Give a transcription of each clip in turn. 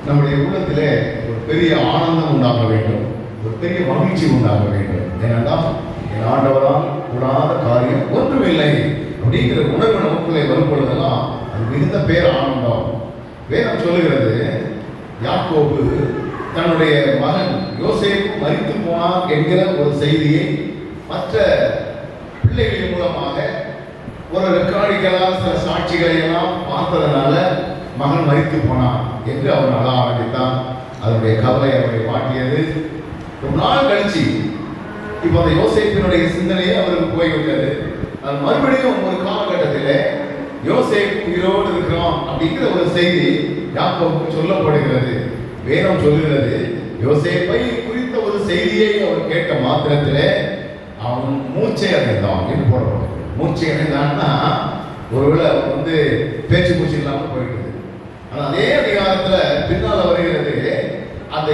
நம்முடைய உள்ளத்திலே ஒரு பெரிய ஆனந்தம் உண்டாக வேண்டும், ஒரு பெரிய மகிழ்ச்சி உண்டாக வேண்டும். ஏனென்றால் என் ஆண்டவரால் கூடாத காரியம் ஒன்றுமில்லை அப்படிங்கிற உணர்வு நமக்குள்ளே வரும் பொழுதெல்லாம் அது மிகுந்த பேர் ஆனந்தம். வேதம் சொல்லுகிறது, யாக்கோபு தன்னுடைய மகன் யோசேப்பு மரித்து போனான் என்கிற ஒரு செய்தியை மற்ற பிள்ளைகளின் மூலமாக ஒரு ரெக்கார்டிகளால் சில சாட்சிகளை எல்லாம் பார்த்ததுனால மகன் மரித்து போனான் என்று அவன் அழ ஆரம்பித்தான். அதனுடைய கவலை அவரை வாட்டியது. ஒரு நாள் கழிச்சு இப்ப அந்த யோசேப்பினுடைய சிந்தனையே அவருக்கு போய்விட்டது. அது மறுபடியும் ஒரு காலகட்டத்தில் யோசேப்பு உயிரோடு இருக்கிறான் அப்படிங்கிற ஒரு செய்தி யாக்கோபுக்கு சொல்லப்படுகிறது. வேதம் சொல்லுகிறது, யோசேப்பை குறித்த ஒரு செய்தியை அவர் கேட்ட மாத்திரத்தில் அவன் மூச்சை அடைந்தான் என்று போடப்படுகிறது. மூச்சை அடைந்தான்னா ஒருவேளை அவன் பேச்சு மூச்சு இல்லாமல் போயிட்டு, ஆனால் அதே அதிகாரத்தில் பின்னால் வருகிறது, அந்த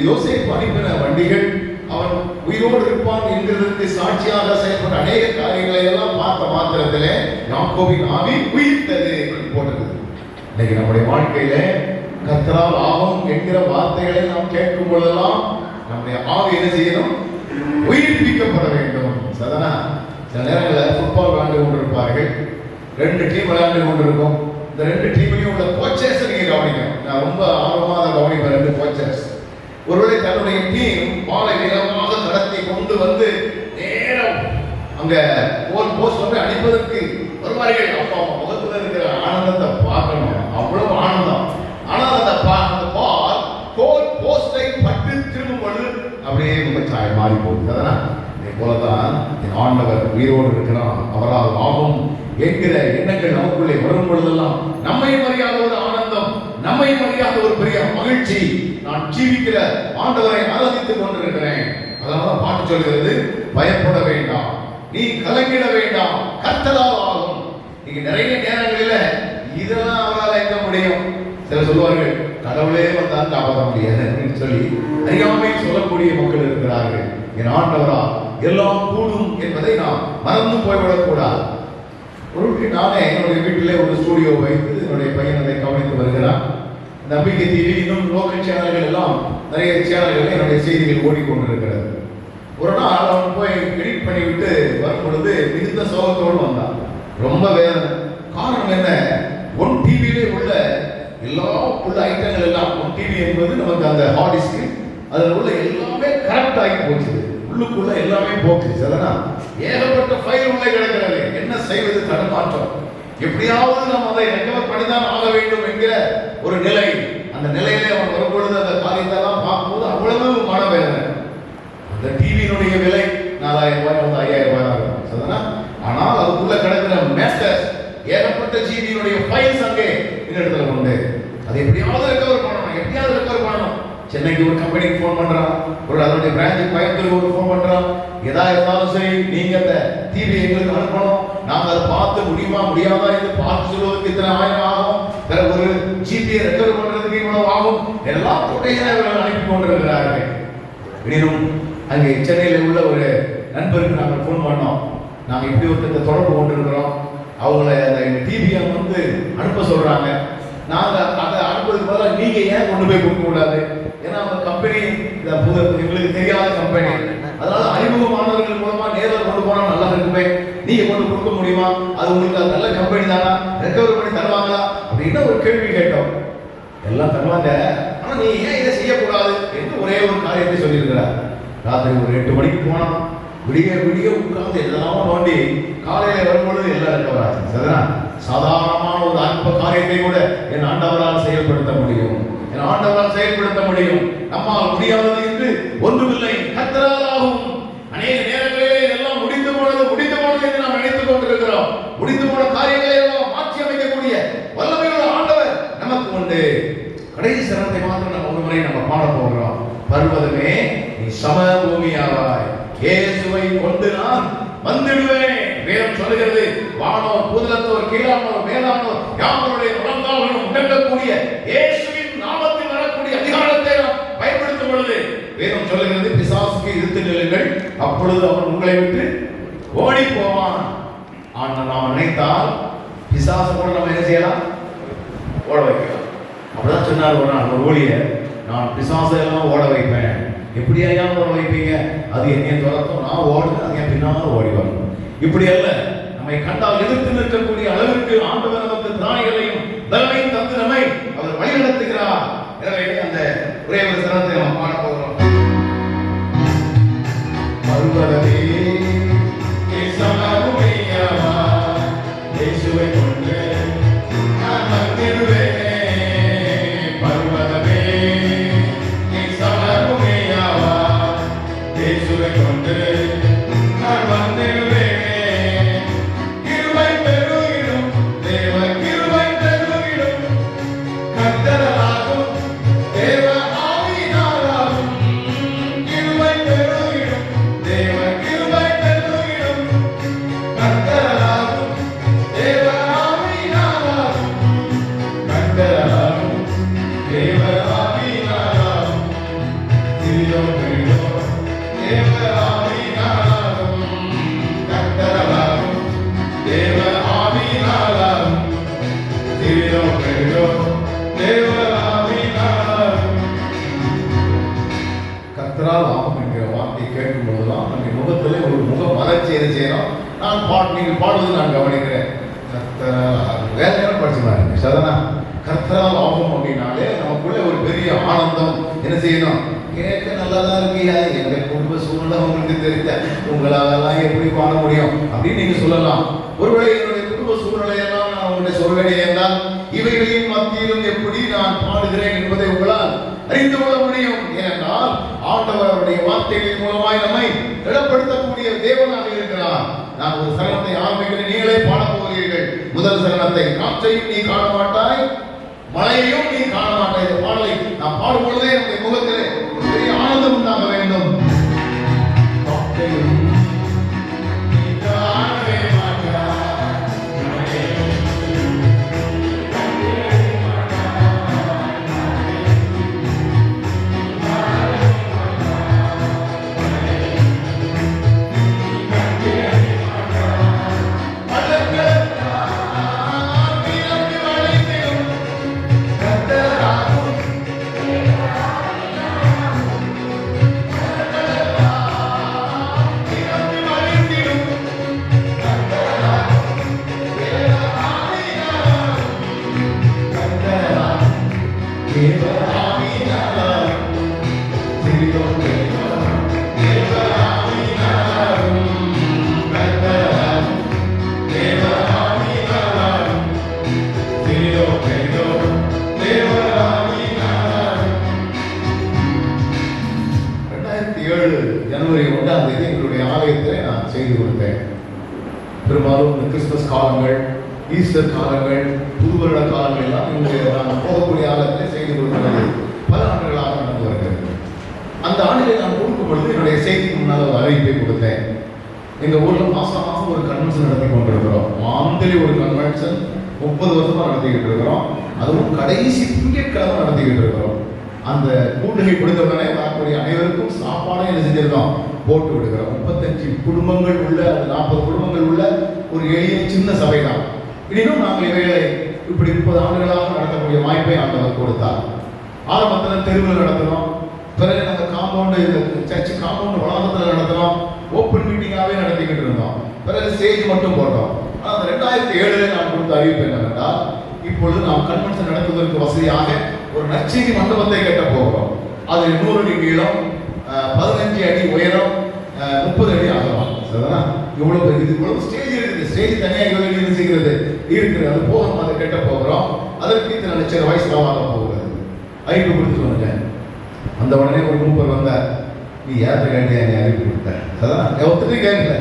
யோசேப்பு அனுப்பின வண்டிகள் அவன் உயிரோடு இருப்பான் என்கிறதுக்கு சாட்சியாக செயல்பட்ட அநேக காரியங்களை எல்லாம் பார்த்த மாத்திரத்தில் யாக்கோபின் ஆவி உயிர்த்தது போட்டது. இன்னைக்கு நம்முடைய வாழ்க்கையில கர்த்தரால் ஆகும் என்கிற வார்த்தைகளை நாம் கேட்கும் பொழுதெல்லாம் நம்முடைய ஆவி என்ன செய்யணும்? உயிர்ப்பிக்கப்பட வேண்டும். சதனா சில நேரங்களில் ஃபுட்பால் விளையாண்டு கொண்டிருப்பார்கள், 2 டீம் விளையாண்டு கொண்டிருக்கும். இந்த 2 டீமையும் உள்ள கோச்சர்ஸ் நீங்க கவனிக்கணும். நான் ரொம்ப ஆர்வமாக கவனிப்பேன். 2 கோச்சர்ஸ் ஒருவேளை தன்னுடைய டீம் பாலை வேகமாக கடத்தி கொண்டு நேரம் அங்க கோல் போஸ்ட் அடிப்பதற்கு வருவார்கள். அப்பா முகத்துல இருக்கிற ஆனந்தத்தை பார்க்கணும், அவ்வளவு ஆனந்தம். ஆனால் அந்த பால் கோல் போஸ்டை பட்டு திரும்பும் பொழுது அப்படியே முகச்சாயம் மாறி போகுது. அதனால் இதே போலதான் என் ஆண்டவர் உயிரோடு இருக்கிறான், அவரால் ஆகும் என்கிற எண்ணங்கள் நமக்குள்ளே வரும் பொழுதெல்லாம் நம்மை மறியாத ஒரு ஆனந்தம் நம்மை அறியாத ஒரு பெரிய மகிழ்ச்சி. நான் ஜீவிக்கிற ஆண்டவரை ஆராதித்துக் கொண்டிருக்கிறேன். அதனால பாட்டு சொல்கிறது, பயப்பட வேண்டாம், நீ கலங்கிட வேண்டாம், கர்த்தரால் ஆகும். நீங்க நிறைய நேரங்களில் இதெல்லாம் அவரால் எங்க முடியும்? சில சொல்வார்கள், கடவுளே வந்தால் காப்பாற்ற முடியாது அப்படின்னு சொல்லி அறியாமை சொல்லக்கூடிய மக்கள் இருக்கிறார்கள். என் ஆண்டவரா எல்லாம் கூடும் என்பதை நாம் மறந்து போய்விடக்கூடாது. ஒரு நானே என்னுடைய வீட்டிலே ஒரு ஸ்டூடியோ வைத்து என்னுடைய பையன் அதை கவனித்து வருகிறான். நம்பிக்கை டிவி, இன்னும் லோக்கல் சேனல்கள் எல்லாம் நிறைய சேனல்கள் என்னுடைய செய்திகள் ஓடிக்கொண்டிருக்கிறது. ஒரு நாள் அவன் போய் எடிட் பண்ணிவிட்டு வரும் பொழுது மிகுந்த சோகத்தோடு வந்தான். ரொம்ப வேதனை. காரணம் என்ன? ஒன் டிவியிலே உள்ள எல்லா உள்ள ஐட்டங்கள் எல்லாம், ஒன் டிவி என்பது நமக்கு அந்த ஹார்ட் டிஸ்க், அதில் உள்ள எல்லாமே கரெக்ட் ஆகி போச்சு, உள்ளுக்குள்ள எல்லாமே போச்சு. அதனால் ஏகப்பட்ட ஃபைல் உள்ளே கிடக்கிறது. என்ன செய்வது? தடுமாற்றம். எப்படியாவது நாம் அதை ரெக்கவர் பண்ணிதான் ஆக வேண்டும் என்கிற ஒரு நிலை. அந்த நிலையிலே அவன் வரும்பொழுது அந்த காரியத்தெல்லாம் பார்க்கும்போது அவ்வளவு மனவேதனை. அந்த டிவியினுடைய விலை 4000 ரூபாய், 5000 ரூபாய் ஆகும். ஆனால் அதுக்குள்ள கிடக்கிற மேட்டர்ஸ், ஏகப்பட்ட ஜிபியினுடைய ஃபைல்ஸ் அங்கே இடத்துல உண்டு. அதை எப்படியாவது ரெக்கவர் பண்ணணும், எப்படியாவது ரெக்கவர் பண்ணணும். சென்னைக்கு ஒரு கம்பெனிக்கு ஃபோன் பண்றான், ஒரு அதனுடைய பிரான்ச் கோயம்புத்தூருக்கு ஒரு ஃபோன் பண்றான். எதா இருந்தாலும் சரி, நீங்க அந்த டிவி எங்களுக்கு அனுப்பணும், நாங்க அதை பார்த்து முடியுமா முடியாதா என்று பார்த்து சொல்வதற்கு இத்தனை ஆயிரம் ஆகும், வேற ஒரு ஜிபியை ரெக்கவர் பண்றதுக்கு இவ்வளவு ஆகும், எல்லாம் தொகையை அனுப்பி கொண்டிருக்கிறார்கள். எனினும் அங்கே சென்னையில் உள்ள ஒரு நண்பருக்கு நாங்கள் ஃபோன் பண்ணோம். நாங்கள் இப்படி ஒருத்தர் தொடர்பு கொண்டிருக்கிறோம், அவங்கள அந்த டிவியை வந்து அனுப்ப சொல்றாங்க. நாங்கள் அதை அனுப்புறதுக்கு பதிலாக நீங்க ஏன் கொண்டு போய் கொடுக்க கூடாது? ஏன்னா அந்த கம்பெனி எங்களுக்கு தெரியாத கம்பெனி, அதனால அறிமுகமானவர்கள் மூலமா நேரில் கொண்டு போனா நல்லா இருக்குமே, நீங்க கொண்டு கொடுக்க முடியுமா? அது உங்களுக்கு நல்ல கம்பெனி தானா, ரெக்கவர் பண்ணி தருவாங்களா அப்படின்னு ஒரு கேள்வி கேட்டோம். எல்லாம் தருவாங்க, ஆனா நீ ஏன் இதை செய்யக்கூடாது என்று ஒரே ஒரு காரியத்தை சொல்லியிருக்கிறார். ராத்திரி ஒரு 8 மணிக்கு போனோம், விடிய விடிய உட்கார்ந்து எல்லாம் நோண்டி காலையில வரும்பொழுது எல்லாம் ரெக்கவர் ஆச்சு. சரிதான்? சாதாரணமான ஒரு அற்ப காரியத்தை கூட என் ஆண்டவரால் செயல்படுத்த முடியும், என் ஆண்டவரால் செயல்படுத்த முடியும். நம்மால் முடியாதது என்று ஒன்றுமில்லை, கர்த்தரால் ஆகும். அநேக நேரங்களிலே எல்லாம் முடிந்து போனது என்று நாம் நினைத்துக் கொண்டிருக்கிறோம். முடிந்து போன காரியங்களை எல்லாம் மாற்றி அமைக்கக்கூடிய வல்லமையுள்ள ஆண்டவர் நமக்கு உண்டு. கடைசி சரணத்தை மாத்திரம் நம்ம ஒரு முறை நம்ம பாட போகிறோம். பர்வதமே நீ சமபூமியாவாய், இயேசுவை கொண்டு நான் வந்துடுவேன். வேதம் சொல்லுகிறது, வானோர் பூதலத்தோர் கீழானோர் மேலானோர் யாவருடைய முழங்கால்களும் முடங்கக்கூடிய இயேசுவின் நாமத்தில் வரக்கூடிய அதிகாரத்தை நாம் பயன்படுத்தும் பொழுது வேதம் சொல்லுகிறது, பிசாசுக்கு எதிர்த்து நில்லுங்கள், அப்பொழுது அவன் உங்களை விட்டு ஓடி போவான். ஆனால் நாம் நினைத்தால் பிசாசு கூட நம்ம என்ன செய்யலாம்? ஓட வைக்கலாம். அப்படிதான் சொன்னார் ஒரு நாள் ஒரு ஊழியர், நான் பிசாசை எல்லாம் ஓட வைப்பேன். எப்படியா ஓட வைப்பீங்க? அது என்னைய துரத்தும், நான் ஓடுது, அது என் பின்னால் ஓடி வரும். இப்படி அல்ல, நம்மை கண்டால் எதிர்த்து நிற்கக்கூடிய அளவிற்கு ஆண்டவர் நமக்கு திராணிகளையும் பலனையும் தந்து நம்மை அவர் வழிநடத்துகிறார். எனவே அந்த ஒரே ஒரு சரணத்தை நாம் பாட போகிறோம். பர்வதமே நீ சமபூமியாவாய், இயேசுவை கொண்டு நான் வந்துடுவேன். பர்வதமே நீ சமபூமியாவாய், இயேசுவை கொண்டு நான் வந்துடுவேன். கர்த்தரால் ஆகும் என்கிற வார்த்தையை கேட்கும் போதுதான் நம்ம முகத்திலே ஒரு முக மலர்ச்சி என்ன செய்யணும்? நீங்கள் பாடுவது நான் கவனிக்கிறேன். கர்த்தரால் வேற நேரம் படிச்சுனாரு சதனா, கர்த்தரால் ஆகும் அப்படின்னாலே நமக்குள்ள ஒரு பெரிய ஆனந்தம் என்ன செய்யணும்? கேட்க நல்லதான் இருக்கியா, எங்க குடும்ப சூழ்நிலை உங்களுக்கு தெரிஞ்ச, உங்களாலெல்லாம் எப்படி பாட முடியும் அப்படின்னு நீங்க சொல்லலாம். ஒருவேளை என்னுடைய குடும்ப சூழ்நிலையெல்லாம் நான் உங்களுடைய சொல்வேனே என்றால், இவைகளின் மத்தியிலும் எப்படி நான் பாடுகிறேன் என்பதை உங்களால் அறிந்து கொள்ள முடியும். ஏனென்றால் ஆண்டவர் அவருடைய வார்த்தைகளின் மூலமாய் நம்மை திடப்படுத்தக்கூடிய தேவனாக இருக்கிறார். நான் ஒரு சரணத்தை ஆரம்பிக்கிறேன், நீங்களே பாட போகிறீர்கள். முதல் சரணத்தை, காற்றையும் நீ காண மாட்டாய், மழையையும் நீ காண பாடும் பொழுதே நம்முடைய முகத்திலே பெரிய ஆனந்தம் உண்டாக வேண்டும். ஜனவரி 1ஆம் தேதி எங்களுடைய ஆலயத்தில் நான் செய்து கொடுத்தேன். பெரும்பாலும் இந்த கிறிஸ்துமஸ் காலங்கள், ஈஸ்டர் காலங்கள், புதுவருட காலங்கள் எல்லாம் இங்கே நான் போகக்கூடிய ஆலயத்தில் செய்து கொடுக்கிறது பல ஆண்டுகளாக நடந்து வருகிறது. அந்த ஆண்டிலே நான் கொடுக்கும் பொழுது என்னுடைய செய்திக்கு முன்னால் ஒரு அறிவிப்பை கொடுத்தேன். எங்கள் ஊரில் மாதம் மாதம் ஒரு கன்வென்ஷன் நடத்தி கொண்டிருக்கிறோம். மாந்தலி ஒரு கன்வென்ஷன் 30 வருஷமாக நடத்திக்கிட்டு இருக்கிறோம். அதுவும் கடைசி திங்கட்கிழமை நடத்திக்கிட்டு இருக்கிறோம். அந்த கூட்டணி முடிந்தவுடனே வரக்கூடிய அனைவருக்கும் சாப்பாடை என்ன செஞ்சிருக்கோம், போட்டு விடுகிறோம். 35 குடும்பங்கள் உள்ள, 40 குடும்பங்கள் உள்ள ஒரு எளிய சின்ன சபை தான். இனியும் நாங்கள் இவைகளை இப்படி 30 ஆண்டுகளாக நடத்தக்கூடிய வாய்ப்பை ஆண்டவர் கொடுத்தார். ஆரம்பத்தில் தெருவில் நடத்தினோம். பிறகு நாங்கள் காம்பவுண்டு, சர்ச்சு காம்பவுண்டு வளாகத்தில் நடத்தினோம். ஓப்பன் மீட்டிங்காகவே நடத்திக்கிட்டு இருந்தோம். பிறகு ஸ்டேஜ் மட்டும் போட்டோம். ஆனால் அந்த 2007 நான் கொடுத்த அறிவிப்பு என்னவென்றால், இப்பொழுது நாம் கன்வென்ஷன் நடத்துவதற்கு வசதியாக ஒரு நற்செய்தி மண்டபத்தை கட்ட போகிறோம். அது 100 அடி நீளம், 15 அடி உயரம், 30 அடி அகலம். சரிதானா? இவ்வளவு இது இவ்வளவு ஸ்டேஜ் இருக்குது. ஸ்டேஜ் தனியாக என்ன செய்கிறது இருக்குது. அது போக நம்ம அதை கட்ட போகிறோம். அதற்கு இத்தனை லட்சம் ரூபாய் செலவாக போகிறது. அறிவிப்பு கொடுத்துட்டு வந்துட்டேன். அந்த உடனே ஒரு மூப்பர் வந்தார். நீ யார்கிட்ட கேட்டியா? நீ அறிவிப்பு கொடுத்த. சரிதான்? ஒருத்தரையும் கேட்கல,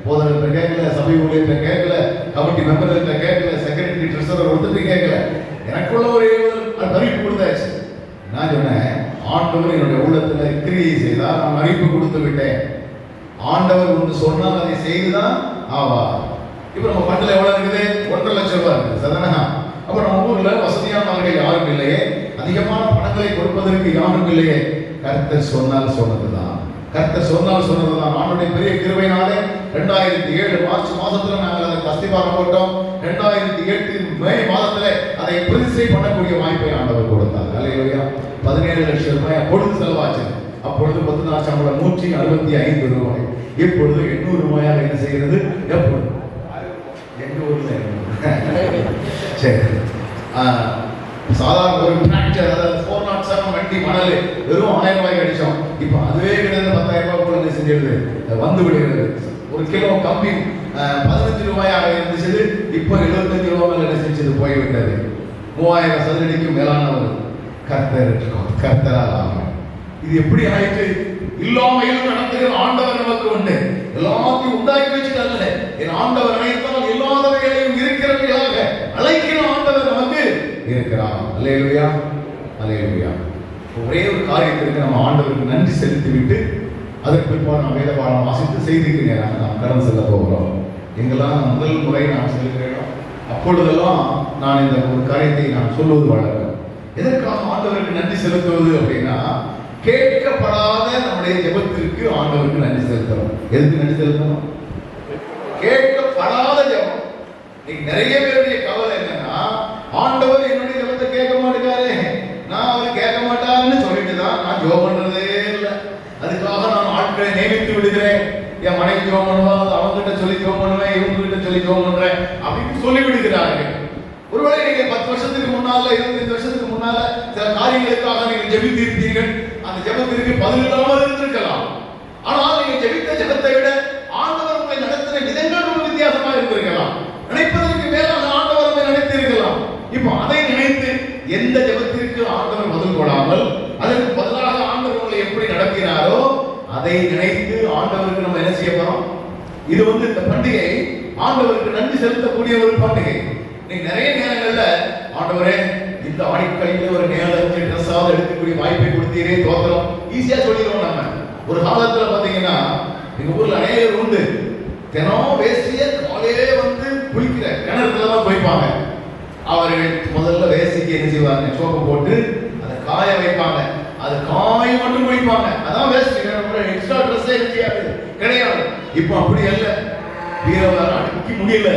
போதகர்கிட்ட கேட்கல, சபை ஊழியர்கிட்ட கேட்கல, கமிட்டி மெம்பர்கிட்ட கேட்கல, செக்ரட்டரி ட்ரெஸரர் ஒருத்தரையும் கேட்கல. எனக்குள்ள ஒரு அறிவிப்பு கொடுத்தாச்சு. நான் சொன்னேன், ஆண்டவர் என்னுடைய உள்ளத்தில் கிரியை செய்தால் நான் அறிவிப்பு கொடுத்து விட்டேன். ஆண்டவர் ஒன்று சொன்னால் அதை செய்துதான் ஆவா. இப்போ நம்ம ஃபண்டில் எவ்வளோ இருக்குது? 1.5 லட்சம் ரூபாய் இருக்குது. சரிதானா? அப்போ நம்ம ஊரில் வசதியானவர்கள் யாரும் இல்லையே, அதிகமான பணங்களை கொடுப்பதற்கு யாரும் இல்லையே. கர்த்தர் சொன்னால் சொன்னதுதான், கர்த்தர் சொன்னால் சொன்னதுதான். ஆண்டுடைய பெரிய கிருபையினாலே 2007 மார்ச் மாதத்தில் நாங்கள் அதை அஸ்திபாரம் போட்டோம். 2008 மே மாதத்தில் அதை பிரதிஷ்டை பண்ணக்கூடிய வாய்ப்பை ஆண்டவர் கொடுத்தார். அல்லேலூயா. 17 லட்சம் ரூபாய் அப்பொழுது செலவாச்சு. அப்பொழுது 10 நாள் சம்பளம் 165 ரூபாய். இப்பொழுது 800 ரூபாயாக என்ன செய்கிறது? எப்பொழுது எங்க ஊர்ல சரி, சாதாரண ஒரு டிராக்டர், அதாவது 407 வண்டி மணல் வெறும் 1000 ரூபாய்க்கு அடிச்சோம். இப்போ அதுவே கிட்டத்தட்ட 10,000 ரூபாய் போல செஞ்சிருது, வந்து விடுகிறது. ஒரு கிலோ கம்பி 15 ரூபாயாக இருந்துச்சு, இப்போ 75 ரூபாய் என்ன செஞ்சது போய்விட்டது. 3000 சதுரடிக்கு மேலான ஒரு கர்த்தரால் ஆகும். இது எப்படி ஆயிற்று? இல்லாமையில் நடத்துகிற ஆண்டவர் நமக்கு உண்டு. எல்லாத்தையும் உண்டாக்கி வச்சுட்டு அல்ல, என் ஆண்டவர் அனைத்தால் இல்லாதவைகளையும் இருக்கிறவைகளாக அழைக்கிற ஆண்டவர் நமக்கு இருக்கிறார். அல்லேலூயா, அல்லேலூயா. ஒரே ஒரு காரியத்திற்கு நம்ம ஆண்டவருக்கு நன்றி செலுத்திவிட்டு அதற்கு பிற்பாடு நாம் வேத பாடம் வாசித்து செய்திக்கு நேராக நாம் கடந்து செல்ல போகிறோம். எங்கெல்லாம் முதல் முறை நான் செல்கிறேனோ அப்பொழுதெல்லாம் நான் இந்த ஒரு காரியத்தை நான் சொல்வது வழக்கம். எதற்காக ஆண்டவருக்கு நன்றி செலுத்துவது அப்படின்னா, கேட்கப்படாத நம்முடைய ஜெபத்திற்கு ஆண்டவருக்கு நன்றி செலுத்தணும். எதுக்கு நன்றி செலுத்தணும்? கேட்கப்படாத ஜெபம். இன்னைக்கு நிறைய பேருடைய கவலை என்னன்னா, ஆண்டவர் என்னுடைய ஜெபத்தை கேட்க மாட்டேங்காரு, நான் அவர் கேட்க மாட்டாருன்னு சொல்லிட்டு தான் நான் ஜெபம் பண்றதே இல்லை. அதுக்காக நான் ஆட்களை நியமித்து விடுகிறேன். என் மனைவி ஜெபம் பண்ணுவா, அவங்க கிட்ட சொல்லி ஜெபம் பண்ணுவேன், இவங்க கிட்ட சொல்லி ஜெபம் பண்றேன் அப்படின்னு சொல்லி விடுகிறார்கள். ஒருவேளை நீங்க 10 வருஷத்துக்கு முன்னால, 25 வருஷத்துக்கு முன்னால சில காரியங்களுக்காக நீங்க ஜெபித்திருப்பீர்கள். அந்த ஜெபத்திற்கு பதில் இல்லாமல் இருந்திருக்கலாம். ஆனால் நீங்க ஜெபித்த ஜெபத்தை விட ஆண்டவர் உங்களை நடத்தின விதங்கள் ரொம்ப வித்தியாசமா இருந்திருக்கலாம். நினைப்பதற்கு மேலாக ஆண்டவர் உங்களை நினைத்திருக்கலாம். இப்போ அதை நினைத்து எந்த ஜெபத்திற்கு ஆண்டவர் பதில் கொள்ளாமல் அதற்கு பதிலாக ஆண்டவர் உங்களை எப்படி நடத்தினாரோ அதை நினைத்து ஆண்டவருக்கு நம்ம என்ன செய்ய போறோம்? இது இந்த பண்டிகை ஆண்டவருக்கு நன்றி செலுத்தக்கூடிய ஒரு பண்டிகை. நீங்க நிறைய நேரங்கள்ல ஆண்டவரே இந்த ஆடிக்கையில ஒரு 7-5 ட்ரெஸ்ஸாவது எடுக்கக்கூடிய வாய்ப்பை அனுப்பித்தீரே தோத்திரம் ஈஸியா சொல்லிடுவோம் நம்ம. ஒரு காலத்துல பாத்தீங்கன்னா எங்க ஊர்ல அநேகர் உண்டு, தினம் வேசிய காலையிலே வந்து குளிக்கிற கிணத்துல தான் குளிப்பாங்க. அவர்கள் முதல்ல வேசிக்கு என்ன செய்வாங்க, சோப்பு போட்டு அதை காய வைப்பாங்க, அது காய மட்டும் குளிப்பாங்க. அதான் வேஸ்ட், எக்ஸ்ட்ரா ட்ரெஸ்ஸே கிடையாது. இப்போ அப்படி அல்ல, வீரவர் அடக்கி முடியல,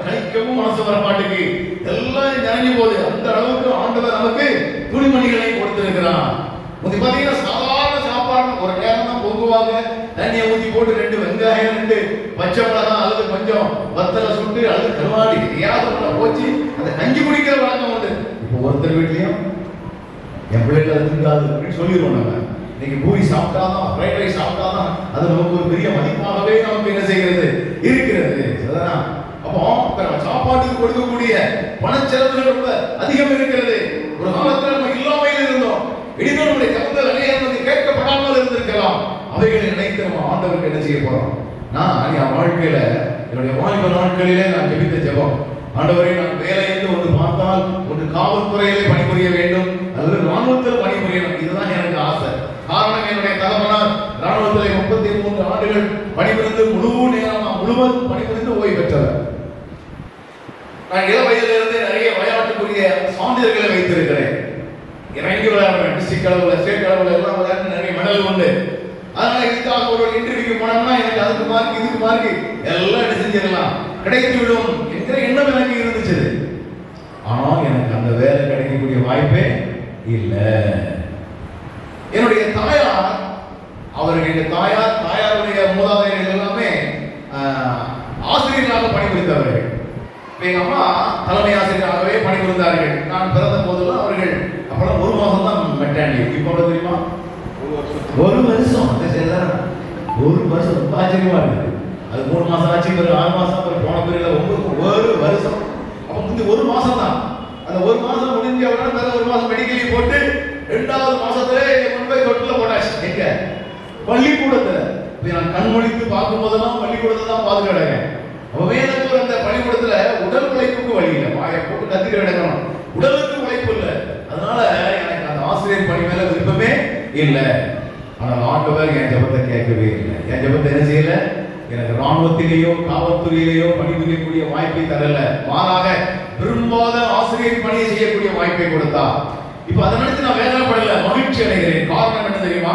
கழிக்கவும் மனசு வர மாட்டேங்குது, எல்லாம் நினைஞ்சு போகுது. அந்த அளவுக்கு ஆண்டவர் நமக்கு துணிமணிகளை கொடுத்திருக்கிறான். முந்தி பாத்தீங்கன்னா சாதாரண சாப்பாடு ஒரு நேரம் தான் பொங்குவாங்க, தண்ணியை ஊற்றி போட்டு 2 வெங்காயம் 2 பச்சை மிளகாய் அல்லது கொஞ்சம் வத்தலை சுட்டு அல்லது கருவாடி ஏதாவது ஒண்ணு போச்சு அதை கஞ்சி குடிக்கிற வழக்கம் உண்டு. இப்போ ஒருத்தர் வீட்லயும் என் பிள்ளைகள் அது திங்காது அப்படின்னு சொல்லிடுவோம். நம்ம இன்னைக்கு பூரி சாப்பிட்டாதான், ஃப்ரைட் ரைஸ் சாப்பிட்டாதான் அது நமக்கு ஒரு பெரிய மதிப்பாகவே நமக்கு என்ன செய்கிறது இருக்கிறது. அப்போ சாப்பாட்டுக்கு கொடுக்கக்கூடிய பணச்செலவுகள் ரொம்ப அதிகம் இருக்கிறது. ஒரு காலத்தில் நம்ம இல்லாமையில் இருந்தோம், இனிமேல் நம்முடைய கருத்தில் அநேகம் நமக்கு கேட்கப்படாமல் இருந்திருக்கலாம். அவைகளை நினைத்து நம்ம ஆண்டவருக்கு என்ன செய்ய போறோம்? நான் என் வாழ்க்கையில என்னுடைய வாலிப நாட்களிலே நான் ஜெபித்த ஜெபம், ஆண்டவரே நான் வேலை என்று ஒன்று பார்த்தால் ஒன்று காவல்துறையிலே பணிபுரிய வேண்டும் அல்லது ராணுவத்தில் பணிபுரியணும், இதுதான் எனக்கு ஆசை. காரணம், என்னுடைய தகவலால் ராணுவத்திலே 33 ஆண்டுகள் பணிபுரிந்து முழு நேரம் முழுவதும் பணிபுரிந்து ஓய்வு பெற்றவர். நான் இள வயதிலிருந்து நிறைய விளையாட்டுக்குரிய சான்றிதழ்களை வைத்திருக்கிறேன். இறங்கி விளையாடுவேன், டிஸ்ட்ரிக்ட் அளவில் ஸ்டேட் அளவில் எல்லாம் விளையாட்டு நிறைய மெடல் உண்டு. அதனால இதுக்காக ஒரு இன்டர்வியூக்கு போனோம்னா எனக்கு அதுக்கு மார்க் இதுக்கு மார்க் எல்லாம் என்ன செஞ்சிடலாம், கிடைத்து விடும் என்கிற எண்ணம் எனக்கு இருந்துச்சு. ஆனால் எனக்கு அந்த வேலை கிடைக்கக்கூடிய வாய்ப்பே இல்லை. என்னுடைய தாயார், அவர்களுடைய தாயாருடைய மூதாதையர்கள் எல்லாமே ஆசிரியர்களாக பணிபுரிந்தவர்கள். எங்க அம்மா தலைமை ஆசிரியராகவே பணிபுரிந்தார்கள். நான் பிறந்த போதெல்லாம் அவர்கள் அப்பெல்லாம் 1 மாதம் தான் மெட்டர்னிட்டி. இப்போ தெரியுமா, 1 வருஷம். ஒரு வருஷம் ரொம்ப ஆச்சரியமா இருக்கு. அது 3 மாசம் ஆச்சு, 6 மாசம், போன பிறகு 1 வருஷம். அப்ப முந்தி 1 மாசம் தான். அந்த 1 மாசம் முடிஞ்ச உடனே வேற 1 மாசம் மெடிக்கல் லீவ் போட்டு 2வது மாசத்துல கொண்டு போய் தொட்டில போட்டாச்சு. எங்க பள்ளிக்கூடத்துல நான் கண்மொழித்து பார்க்கும் போதெல்லாம் பள்ளிக்கூடத்தை தான் பார்த்து கிடக்கேன். அப்பவே எனக்கு அந்த பள்ளிக்கூடத்துல உடல் உழைப்புக்கு வழி இல்லை, வாயை போட்டு கத்திட்டு கிடக்கணும், உடலுக்கு உழைப்பு இல்லை. அதனால எனக்கு அந்த ஆசிரியர் பணி மேல விருப்பமே இல்லை. ஆனால் ஆண்டவர் என் ஜெபத்தை கேட்கவே இல்லை. என் ஜெபத்தை என்ன செய்யல, எனக்கு ராணுவத்திலேயோ காவல்துறையிலேயோ பணிபுரியக்கூடிய வாய்ப்பை தரல, மாறாக விரும்பாத ஆசிரியர் பணியை செய்யக்கூடிய வாய்ப்பை கொடுத்தா. இப்ப அதை நினைச்சு நான் வேதனைப்படல, மகிழ்ச்சி அடைகிறேன். காரணம் என்ன தெரியுமா,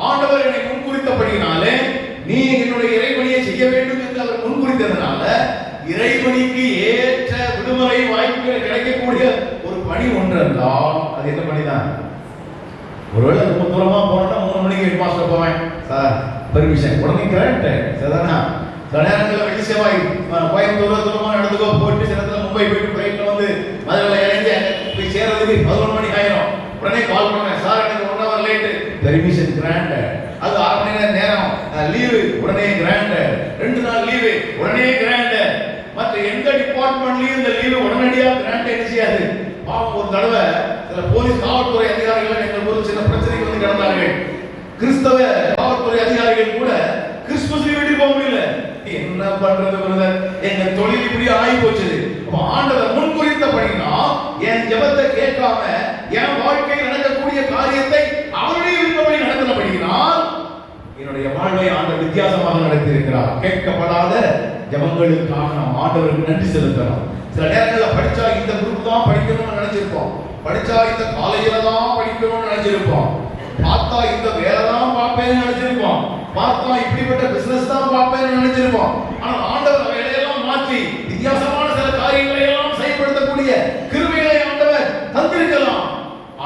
ஆண்டவர் என்னை முன்குறித்தபடினாலே, நீ என்னுடைய இறைபணியை செய்ய வேண்டும் என்று அவர் முன்குறித்ததுனால இறைபணிக்கு ஏற்ற விடுமுறை வாய்ப்புகள் கிடைக்கக்கூடிய ஒரு பணி ஒன்று என்றால் அது என்ன பணிதான்? ஒருவேளை ரொம்ப தூரமா போனோம்னா 3 மணிக்கு ஹெட் மாஸ்டர் போவேன், சார் பெர்மிஷன் உடனே கிராண்ட் சரிதானா. சில நேரங்களில் வெள்ளி செவ்வாய் கோயம்புத்தூர் தூரமா நடந்துக்கோ போயிட்டு சில நேரத்தில் மும்பை போயிட்டு ஃப்ளைட்ல வந்து மதுரையில் இறங்கி போய் சேர்றதுக்கு 11 மணி ஆயிரும். உடனே கால் பண்ணுவேன், சார் எனக்கு 1 hour லேட்டு, பெர்மிஷன் கிராண்ட். அது 6 மணி நேரம் லீவு, உடனே கிராண்ட். 2 நாள் லீவு, உடனே கிராண்ட். மற்ற எந்த டிபார்ட்மெண்ட்லயும் இந்த லீவு உடனடியாக கிராண்ட் என்ன செய்யாது. பாவம், ஒரு தடவை சில போலீஸ் காவல்துறை அதிகாரிகள் எங்கள் ஒரு சின்ன பிரச்சனைக்கு வந்து கிடந்தார்கள். கிறிஸ்தவ காவல்துறை அதிகாரிகள் கூட கிறிஸ்துமஸ் வீட்டுக்கு போக முடியல. என்ன பண்றது பிரதர், எங்க தொழில் இப்படி ஆகி போச்சு. ஆண்டவர் முன்குறித்தபடினா என் ஜெபத்தை கேட்காம என் வாழ்க்கையில் நடக்கக்கூடிய காரியத்தை அவருடைய விருப்பப்படி நடத்தினபடினால் என்னுடைய வாழ்வை ஆண்டவர் வித்தியாசமாக நடத்தி இருக்கிறார். கேட்கப்படாத ஜெபங்களுக்காக நாம் ஆண்டவருக்கு நன்றி செலுத்தணும். சில நேரங்களில் படிச்சா இந்த குரூப் தான் படிக்கணும்னு நினைச்சிருப்போம், படிச்சா இந்த காலேஜில தான் படிக்கணும்னு நினைச்சிருப்போம், பார்த்தா இந்த வேலை தான் பார்ப்பேன்னு நினைச்சிருப்போம், பார்த்தா இப்படிப்பட்ட பிசினஸ் தான் பார்ப்பேன்னு நினைச்சிருப்போம். ஆனால் ஆண்டவர் வேலையெல்லாம் மாற்றி வித்தியாசமான சில காரியங்களை எல்லாம் செயல்படுத்தக்கூடிய கிருபைகளை ஆண்டவர் தந்திருக்கலாம்.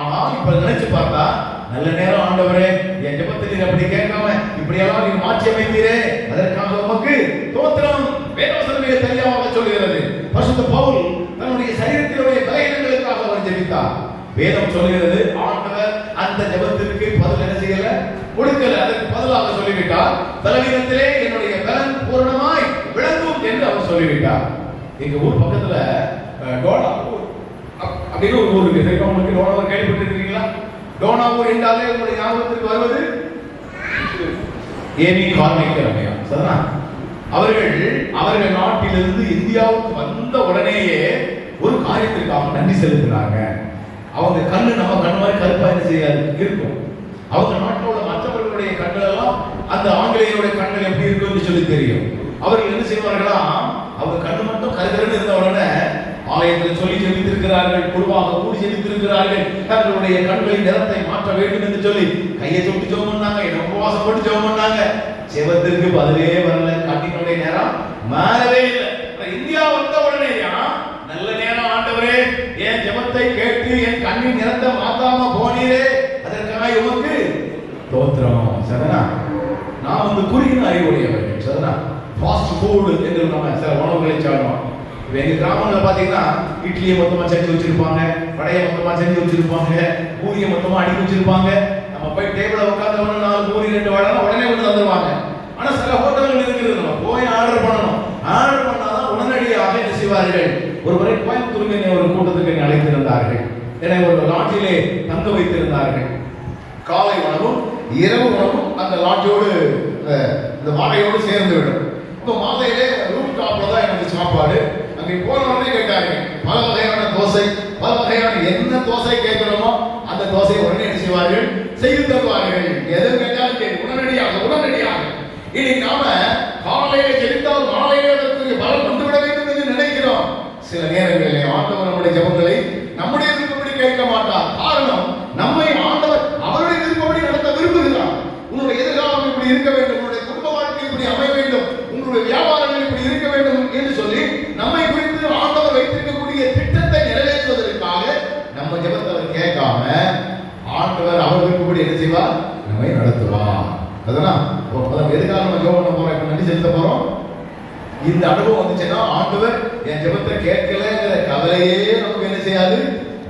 ஆனால் இப்ப நினைச்சு பார்த்தா நல்ல நேரம் ஆண்டவரே என் ஜெபத்தை நீர் அப்படி கேட்காம இப்படியெல்லாம் நீங்க மாற்றி அமைத்தீரே, அதற்காக உமக்கு தோத்திரம். வேதவசனமே தெளிவாக சொல்கிறது. பரிசுத்த பவுல் தன்னுடைய சரீரத்தினுடைய பலவீனங்களுக்காக அவர் ஜெபித்தார். வேதம் சொல்கிறது ஆண்டவர் அந்த ஜெபத்திற்கு பதில் என்ன செய்யல, கொடுக்கல. அதற்கு பதிலாக சொல்லிவிட்டார், பலவீனத்திலே என்னுடைய பலன் பூரணமாய் விளங்கும் என்று அவர் சொல்லிவிட்டார். எங்க ஊர் பக்கத்துல டோனாவூர் அப்படின்னு ஒரு ஊர் இருக்கு. உங்களுக்கு டோனாவூர் கேள்விப்பட்டிருக்கீங்களா? டோனாவூர் என்றாலே உங்களுடைய ஞாபகத்திற்கு வருவது ஏமி கார்மைக்கேல் அம்மையார். சரியா? அவர்கள் நாட்டிலிருந்து இந்தியாவுக்கு வந்த உடனேயே ஒரு காரியத்திற்காக நன்றி செலுத்தினாங்க. அவங்க கண்ணு நம்ம கண்ணு மாதிரி கருப்பா என்ன செய்யாது இருக்கும். சொல்லி தெரியும். அவர்கள் என்ன செய்வார்களா, அவங்க கண்ணு மட்டும் கருகருன்னு இருந்த உடனே ஆலயத்தில் சொல்லி ஜெபித்திருக்கிறார்கள், குழுவாக கூடி ஜெபித்திருக்கிறார்கள். தங்களுடைய கண்களின் நிறத்தை மாற்ற வேண்டும் என்று சொல்லி கையை தொட்டு ஜெபம் பண்ணாங்க, உபவாசம் போட்டு ஜெபம் பண்ணாங்க. ஜெபத்திற்கு பதிலே வரல, கண்ணினுடைய நேரம் மாறவே இல்லை. இந்தியா வந்த உடனே நல்ல நேரம் ஆண்டவரே, என் ஜெபத்தை கேட்டு என் கண்ணின் நிறத்தை மாத்தாம போனீரே, அதற்காக உமக்கு ஸ்தோத்திரம். சரினா, நான் வந்து குறுகின அறிவுடையவர்கள். சரினா, ஃபாஸ்ட் ஃபுட் என்று நம்ம சில உணவுகளை சாப்பிடுவோம். எங்க கிராமங்களில் பார்த்தீங்கன்னா இட்லியை மொத்தமாக செஞ்சு வச்சிருப்பாங்க, வடையை மொத்தமாக செஞ்சு வச்சிருப்பாங்க, பூரியை மொத்தமாக அடுக்கி வச்சிருப்பாங்க. நம்ம போய் டேபிள உட்காந்து 4 பூரி 2 வடை உடனே கொண்டு தந்துருவாங்க. ஆனால் சில ஹோட்டல்கள் இருக்குது, நம்ம போய் ஆர்டர் பண்ணணும். ஆர்டர் பண்ணாதான் உடனடியாக என்ன செய்வார்கள். ஒரு முறை கோயம்புத்தூருக்கு என்னை ஒரு கூட்டத்துக்கு அழைத்திருந்தார்கள். என்னை ஒரு லாட்ஜிலே தங்க வைத்திருந்தார்கள். காலை உணவும் இரவு உணவும் அந்த லாட்ஜோடு இந்த மாலையோடு சேர்ந்து விடும். இப்போ மாலையிலே ரூம் டாப்ல தான் எனக்கு சாப்பாடு. அங்கே போன உடனே கேட்டாங்க, பல வகையான தோசை, பல வகையான என்ன தோசை கேட்கிறோமோ அந்த தோசை உடனே என்ன செய்வார்கள், செய்து தருவார்கள். எது கேட்டாலும் சரி, உடனடியாக. இனி நாம காலையில ஜெபித்தால் மாலையிலே அதற்கு பலன் வந்துவிட வேண்டும் என்று நினைக்கிறோம். சில நேரங்களிலே ஆண்டவர் நம்முடைய ஜெபங்களை நம்முடைய விருப்பப்படி கேட்க மாட்டார். காரணம், நம்மை ஆண்டவர் அவருடைய விருப்பப்படி நடத்த விரும்புகிறார். உன்னுடைய எதிர்காலம் இப்படி இருக்க வேண்டும், உன்னுடைய குடும்ப வாழ்க்கை இப்படி அமைய வேண்டும், உங்களுடைய வியாபாரங்கள் இப்படி இருக்க வேண்டும் என்று சொல்லி நம்மை குறித்து ஆண்டவர் வைத்திருக்கக்கூடிய திட்டத்தை நிறைவேற்றுவதற்காக நம்ம ஜெபத்தை அவர் கேட்காம ஆண்டவர் அவர் விருப்பப்படி என்ன செய்வார், நம்மை நடத்துவார். அதனா எதுக்காக நம்ம ஜெபம் பண்ண போறோம், இப்ப நன்றி செலுத்த போறோம். இந்த அனுபவம் வந்துச்சுன்னா ஆண்டவர் என் ஜெபத்தை கேட்கலங்கிற கவலையே நமக்கு என்ன செய்யாது,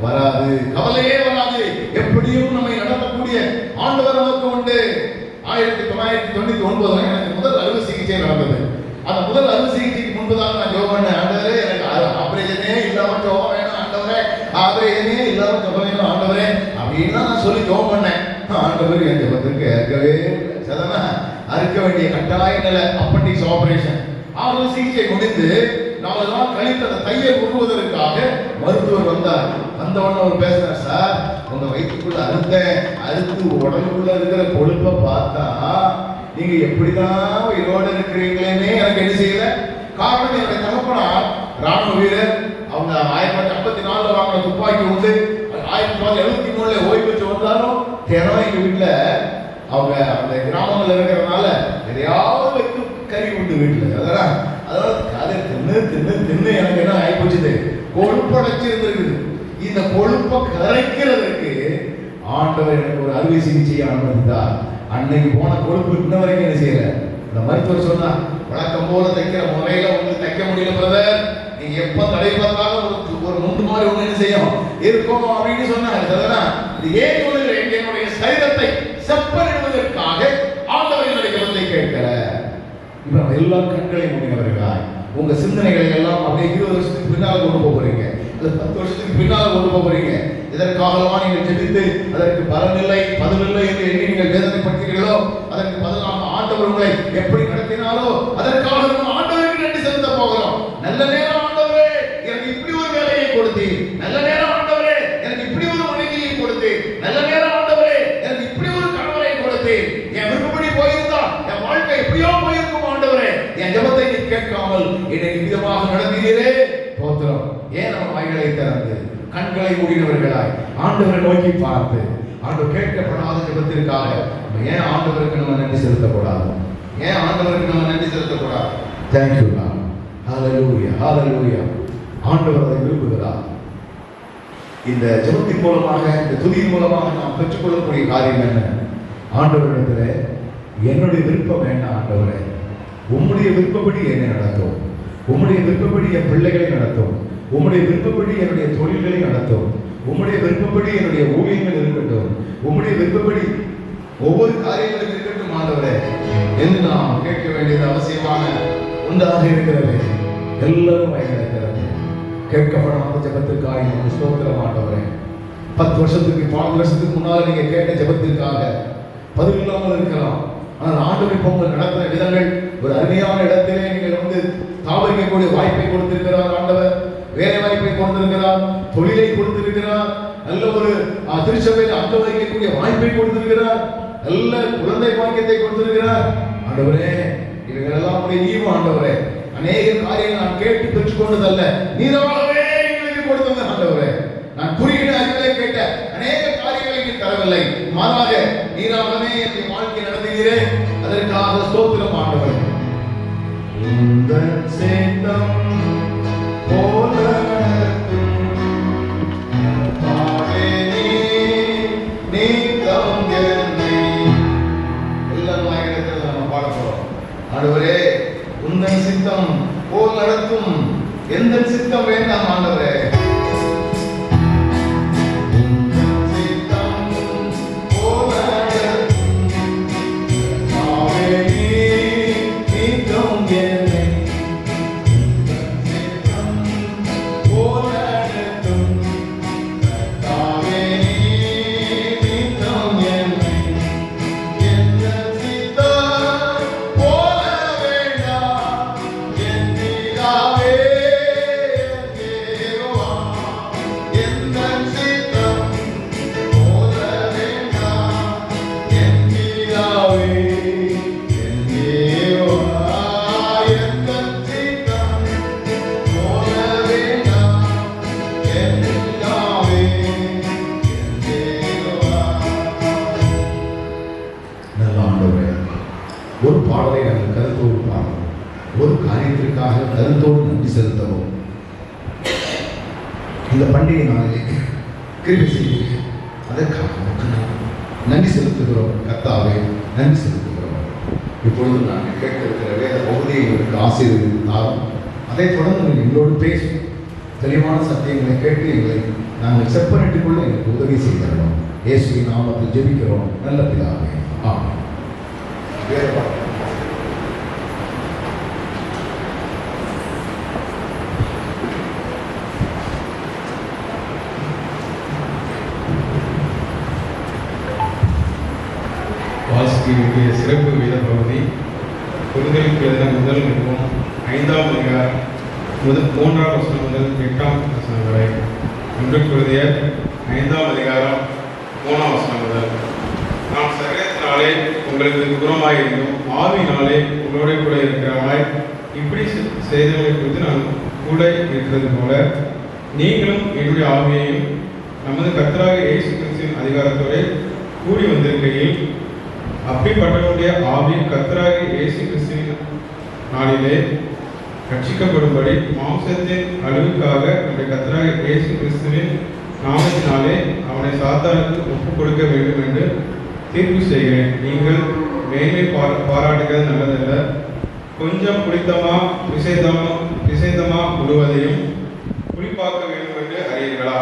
வராது. கவலையே வராது. எப்படியும் நம்மை நடத்தக்கூடிய ஆண்டவர் நமக்கு உண்டு. 1999 எனக்கு முதல் அறுவை சிகிச்சை நடந்தது. அந்த முதல் அறுவை சிகிச்சைக்கு முன்புதான் நான் ஜெபம் பண்ணேன், ஆண்டவரே எனக்கு ஆபரேஷனே இல்லாம ஜெபம் வேணும் ஆண்டவரே, ஆபரேஷனே இல்லாம ஜெபம் வேணும் ஆண்டவரே அப்படின்னு நான் சொல்லி ஜெபம் பண்ணேன். ஆண்டவர் என் ஜெபத்துக்கு கேட்கவே சரிதானா. அறுக்க வேண்டிய கட்டாய நிலை, அப்பெண்டிக்ஸ் ஆபரேஷன். அறுவை சிகிச்சை முடிந்து 4 நாள் கழித்து அந்த தையை உருவதற்காக மருத்துவர் வந்தார். வந்தவொடனே அவர் பேசினார், சார் உங்க வயிற்றுக்குள்ள அறுத்து உடலுக்குள்ள இருக்கிற கொழுப்பை பார்த்தா நீங்க எப்படிதான் உயிரோடு இருக்கிறீங்களேன்னு எனக்கு என்ன செய்யல. காரணம், என்னுடைய தகப்பனார் ராணுவ வீரர். அவங்க 1954 வாங்கின துப்பாக்கி உண்டு. 1973 ஓய்வு பெற்று வந்தாலும் தினம் எங்க வீட்டுல அவங்க அந்த கிராமங்கள் இருக்கிறதுனால எதையாவது வைத்து கறி உண்டு வீட்டுல. அதெல்லாம் அதை தின்னு எனக்கு என்ன ஆகி போச்சுது, கொழுப்படைச்சு இருந்திருக்குது. இந்த கொழுப்பை கரைக்கிறதுக்கு ஆண்டவர் எனக்கு ஒரு அறுவை சிகிச்சையை அனுமதித்தார். அன்னைக்கு போன கொழுப்பு இன்ன வரைக்கும் என்ன செய்யல. இந்த மருத்துவர் சொன்னா, வழக்கம் போல தைக்கிற முறையில உங்களுக்கு தைக்க முடியல பிரதர், நீங்க எப்ப தடை பார்த்தாலும் ஒரு முண்டு மாதிரி ஒண்ணு என்ன செய்யும் இருக்கும் அப்படின்னு சொன்னாங்க. இது ஏன் சொல்லுகிறேன், என்னுடைய சரீரத்தை செப்பனிடுவதற்காக ஆண்டவர் என்னுடைய ஜெபத்தை கேட்கல. இப்ப நம்ம எல்லா கண்களையும் மூடினவர்களாய் உங்க சிந்தனைகளை எல்லாம் அப்படியே 20 வருஷத்துக்கு பின்னால கொண்டு போறீங்க, அல்லது 10 வருஷத்துக்கு பின்னால கொண்டு போறீங்க. இதற்காகவா நீங்கள் ஜெபித்து அதற்கு பலனில்லை பதிலில்லை என்று எண்ணி நீங்கள் வேதனைப்படுத்தீர்களோ, அதற்கு பதிலாக ஆண்டவர் உங்களை எப்படி நடத்தினாலோ அதற்காக நம்ம ஆண்டவருக்கு நன்றி செலுத்த போகிறோம். நல்ல நேரம் ஆண்டவரே எனக்கு இப்படி ஒரு வேலையை கொடுத்து, நல்ல நேரம் ஆண்டவரே எனக்கு இப்படி ஒரு மனைவியை கொடுத்து, நல்ல நேரம் ஆண்டவரே எனக்கு இப்படி ஒரு கணவரை கொடுத்து, என் விருப்பப்படி போயிருந்தா என் வாழ்க்கை எப்படியோ போயிருக்கும் ஆண்டவரே, என் ஜெபத்தை நீ கேட்காமல் என்னை விதமாக நடத்தினீரே ஸ்தோத்திரம். ஏன் நம்ம வாய்களை திறந்து கண்களை மூடினவர்களாய் ஆண்டவரை நோக்கி பார்த்து ஆண்டவர் கேட்கப்படாத ஜெபத்திற்காக ஏன் ஆண்டவருக்கு நம்ம நன்றி செலுத்தக்கூடாது, ஏன் ஆண்டவருக்கு நம்ம நன்றி செலுத்தக்கூடாது? Thank you Lord. ஹalleluya ஹalleluya. ஆண்டவர் அதை விரும்புகிறார். இந்த ஜெபத்தின் மூலமாக, இந்த துதியின் மூலமாக நாம் பெற்றுக்கொள்ளக்கூடிய காரியம் என்ன? ஆண்டவரிடத்தில் என்னுடைய விருப்பம் என்ன ஆண்டவரே, உம்முடைய விருப்பப்படி என்னை நடத்தும், உம்முடைய விருப்பப்படி என் பிள்ளைகளை நடத்தும், உம்முடைய விருப்பப்படி என்னுடைய தொழில்களை நடத்தும், உம்முடைய விருப்பப்படி என்னுடைய ஊழியங்கள் இருக்கட்டும், உம்முடைய விருப்பப்படி ஒவ்வொரு காரியங்களும் இருக்கட்டும் ஆண்டவரே என்று நாம் கேட்க வேண்டியது அவசியமான ஒன்றாக இருக்கிறது. எல்லாரும் வயதிருக்கிறது கேட்கப்படாத ஜெபத்திற்காக நமக்கு ஸ்தோத்திரம் ஆண்டவரே. 10 வருஷத்துக்கு 12 வருஷத்துக்கு முன்னால் நீங்க கேட்ட ஜெபத்திற்காக பதில் இல்லாமல் இருக்கலாம். ஆனால் ஆண்டவரை போங்க நடத்துகிற விதங்கள் ஒரு அருமையான இடத்திலே நீங்கள் வந்து தாபரிக்கக்கூடிய வாய்ப்பை கொடுத்திருக்கிறார் ஆண்டவர். வேலை வாய்ப்பை கொடுத்திருக்கிறார், தொழிலை கொடுத்திருக்கிறார், நல்ல ஒரு திருச்சபையில் அங்க வைக்கக்கூடிய வாய்ப்பை கொடுத்திருக்கிறார், நல்ல குழந்தை பாக்கியத்தை கொடுத்திருக்கிறார். ஆண்டவரே இவைகளெல்லாம் உடைய ஈவு ஆண்டவரே. அநேக காரியங்கள் நான் கேட்டு பெற்றுக்கொண்டதல்ல, நீராகவே எங்களுக்கு கொடுத்தது ஆண்டவரே. நான் குறுகின அறிவிலே கேட்ட அநேக காரியங்களை நீ தரவில்லை, மாறாக நீராகவே என்னுடைய வாழ்க்கை நடத்துகிறேன். அதற்காக ஸ்தோத்திரம் ஆண்டவரே. உந்தன் சேத்தம் போல ஆண்டவரே, உந்தன் சித்தம் போல் நடத்தும். எந்த சித்தம் வேண்டாம் ஆண்டவரே. ஒரு பாடலை நாங்கள் கருத்தோடு பாடணும், ஒரு காரியத்திற்காக கருத்தோடு நன்றி செலுத்தவும். இந்த பண்டிகை நாளிலே கிருபை செய்து அதற்காக நன்றி செலுத்துகிறோம். கர்த்தாவே, நன்றி செலுத்துகிறோம். இப்பொழுது நாங்கள் கேட்டிருக்கிற வேத பகுதியை உங்களுக்கு ஆசீர்வதித்தாலும் அதை தொடர்ந்து நீங்கள் எங்களோடு பேசும் தெளிவான சத்தியங்களை கேட்டு எங்களை நாங்கள் செப்பனிட்டுக் கொள்ள எங்களுக்கு உதவி செய்கிறோம். இயேசுவின் நாமத்தில் ஜெபிக்கிறோம் நல்ல பிதாவே, ஆமென். வாசிக்க சிறப்பு வேத பகுதி புரிதலுக்கு எழுதின முதல் நிறுவனம் 5ஆம் அதிகாரம் 3ஆம் வசனம் முதல் 8ஆம் வசனம் வரை. 1 கொரிந்தியர் 5ஆம் அதிகாரம் 3ஆம் வசனம் முதல். நாம் சரீரத்தினாலே உங்களுக்கு தூரமாயிருந்தும் ஆவியினாலே உங்களோட கூட இருக்கிறவனாய் இப்படி செய்தவர்களை குறித்து நான் கூட இருக்கிறது போல நீங்களும் என்னுடைய ஆவியையும் நமது கர்த்தராகிய இயேசு கிறிஸ்துவின் அதிகாரத்தோடு கூடி வந்திருக்கையில் அப்படிப்பட்டவருடைய ஆவி கர்த்தராகிய இயேசு கிறிஸ்துவின் நாளிலே ரட்சிக்கப்படும்படி மாம்சத்தின் அழிவுக்காக நம்முடைய கர்த்தராகிய இயேசு கிறிஸ்துவின் நாமத்தினாலே அவனை சாத்தானுக்கு ஒப்புக் கொடுக்க வேண்டும் என்று தீர்ப்பு செய்கிறேன். நீங்கள் மேன்மை பாராட்டுகிறது நல்லதல்ல. கொஞ்சம் பிசைந்தமா முழுவதையும் புளிப்பாக்க வேண்டும் என்று அறியீர்களா?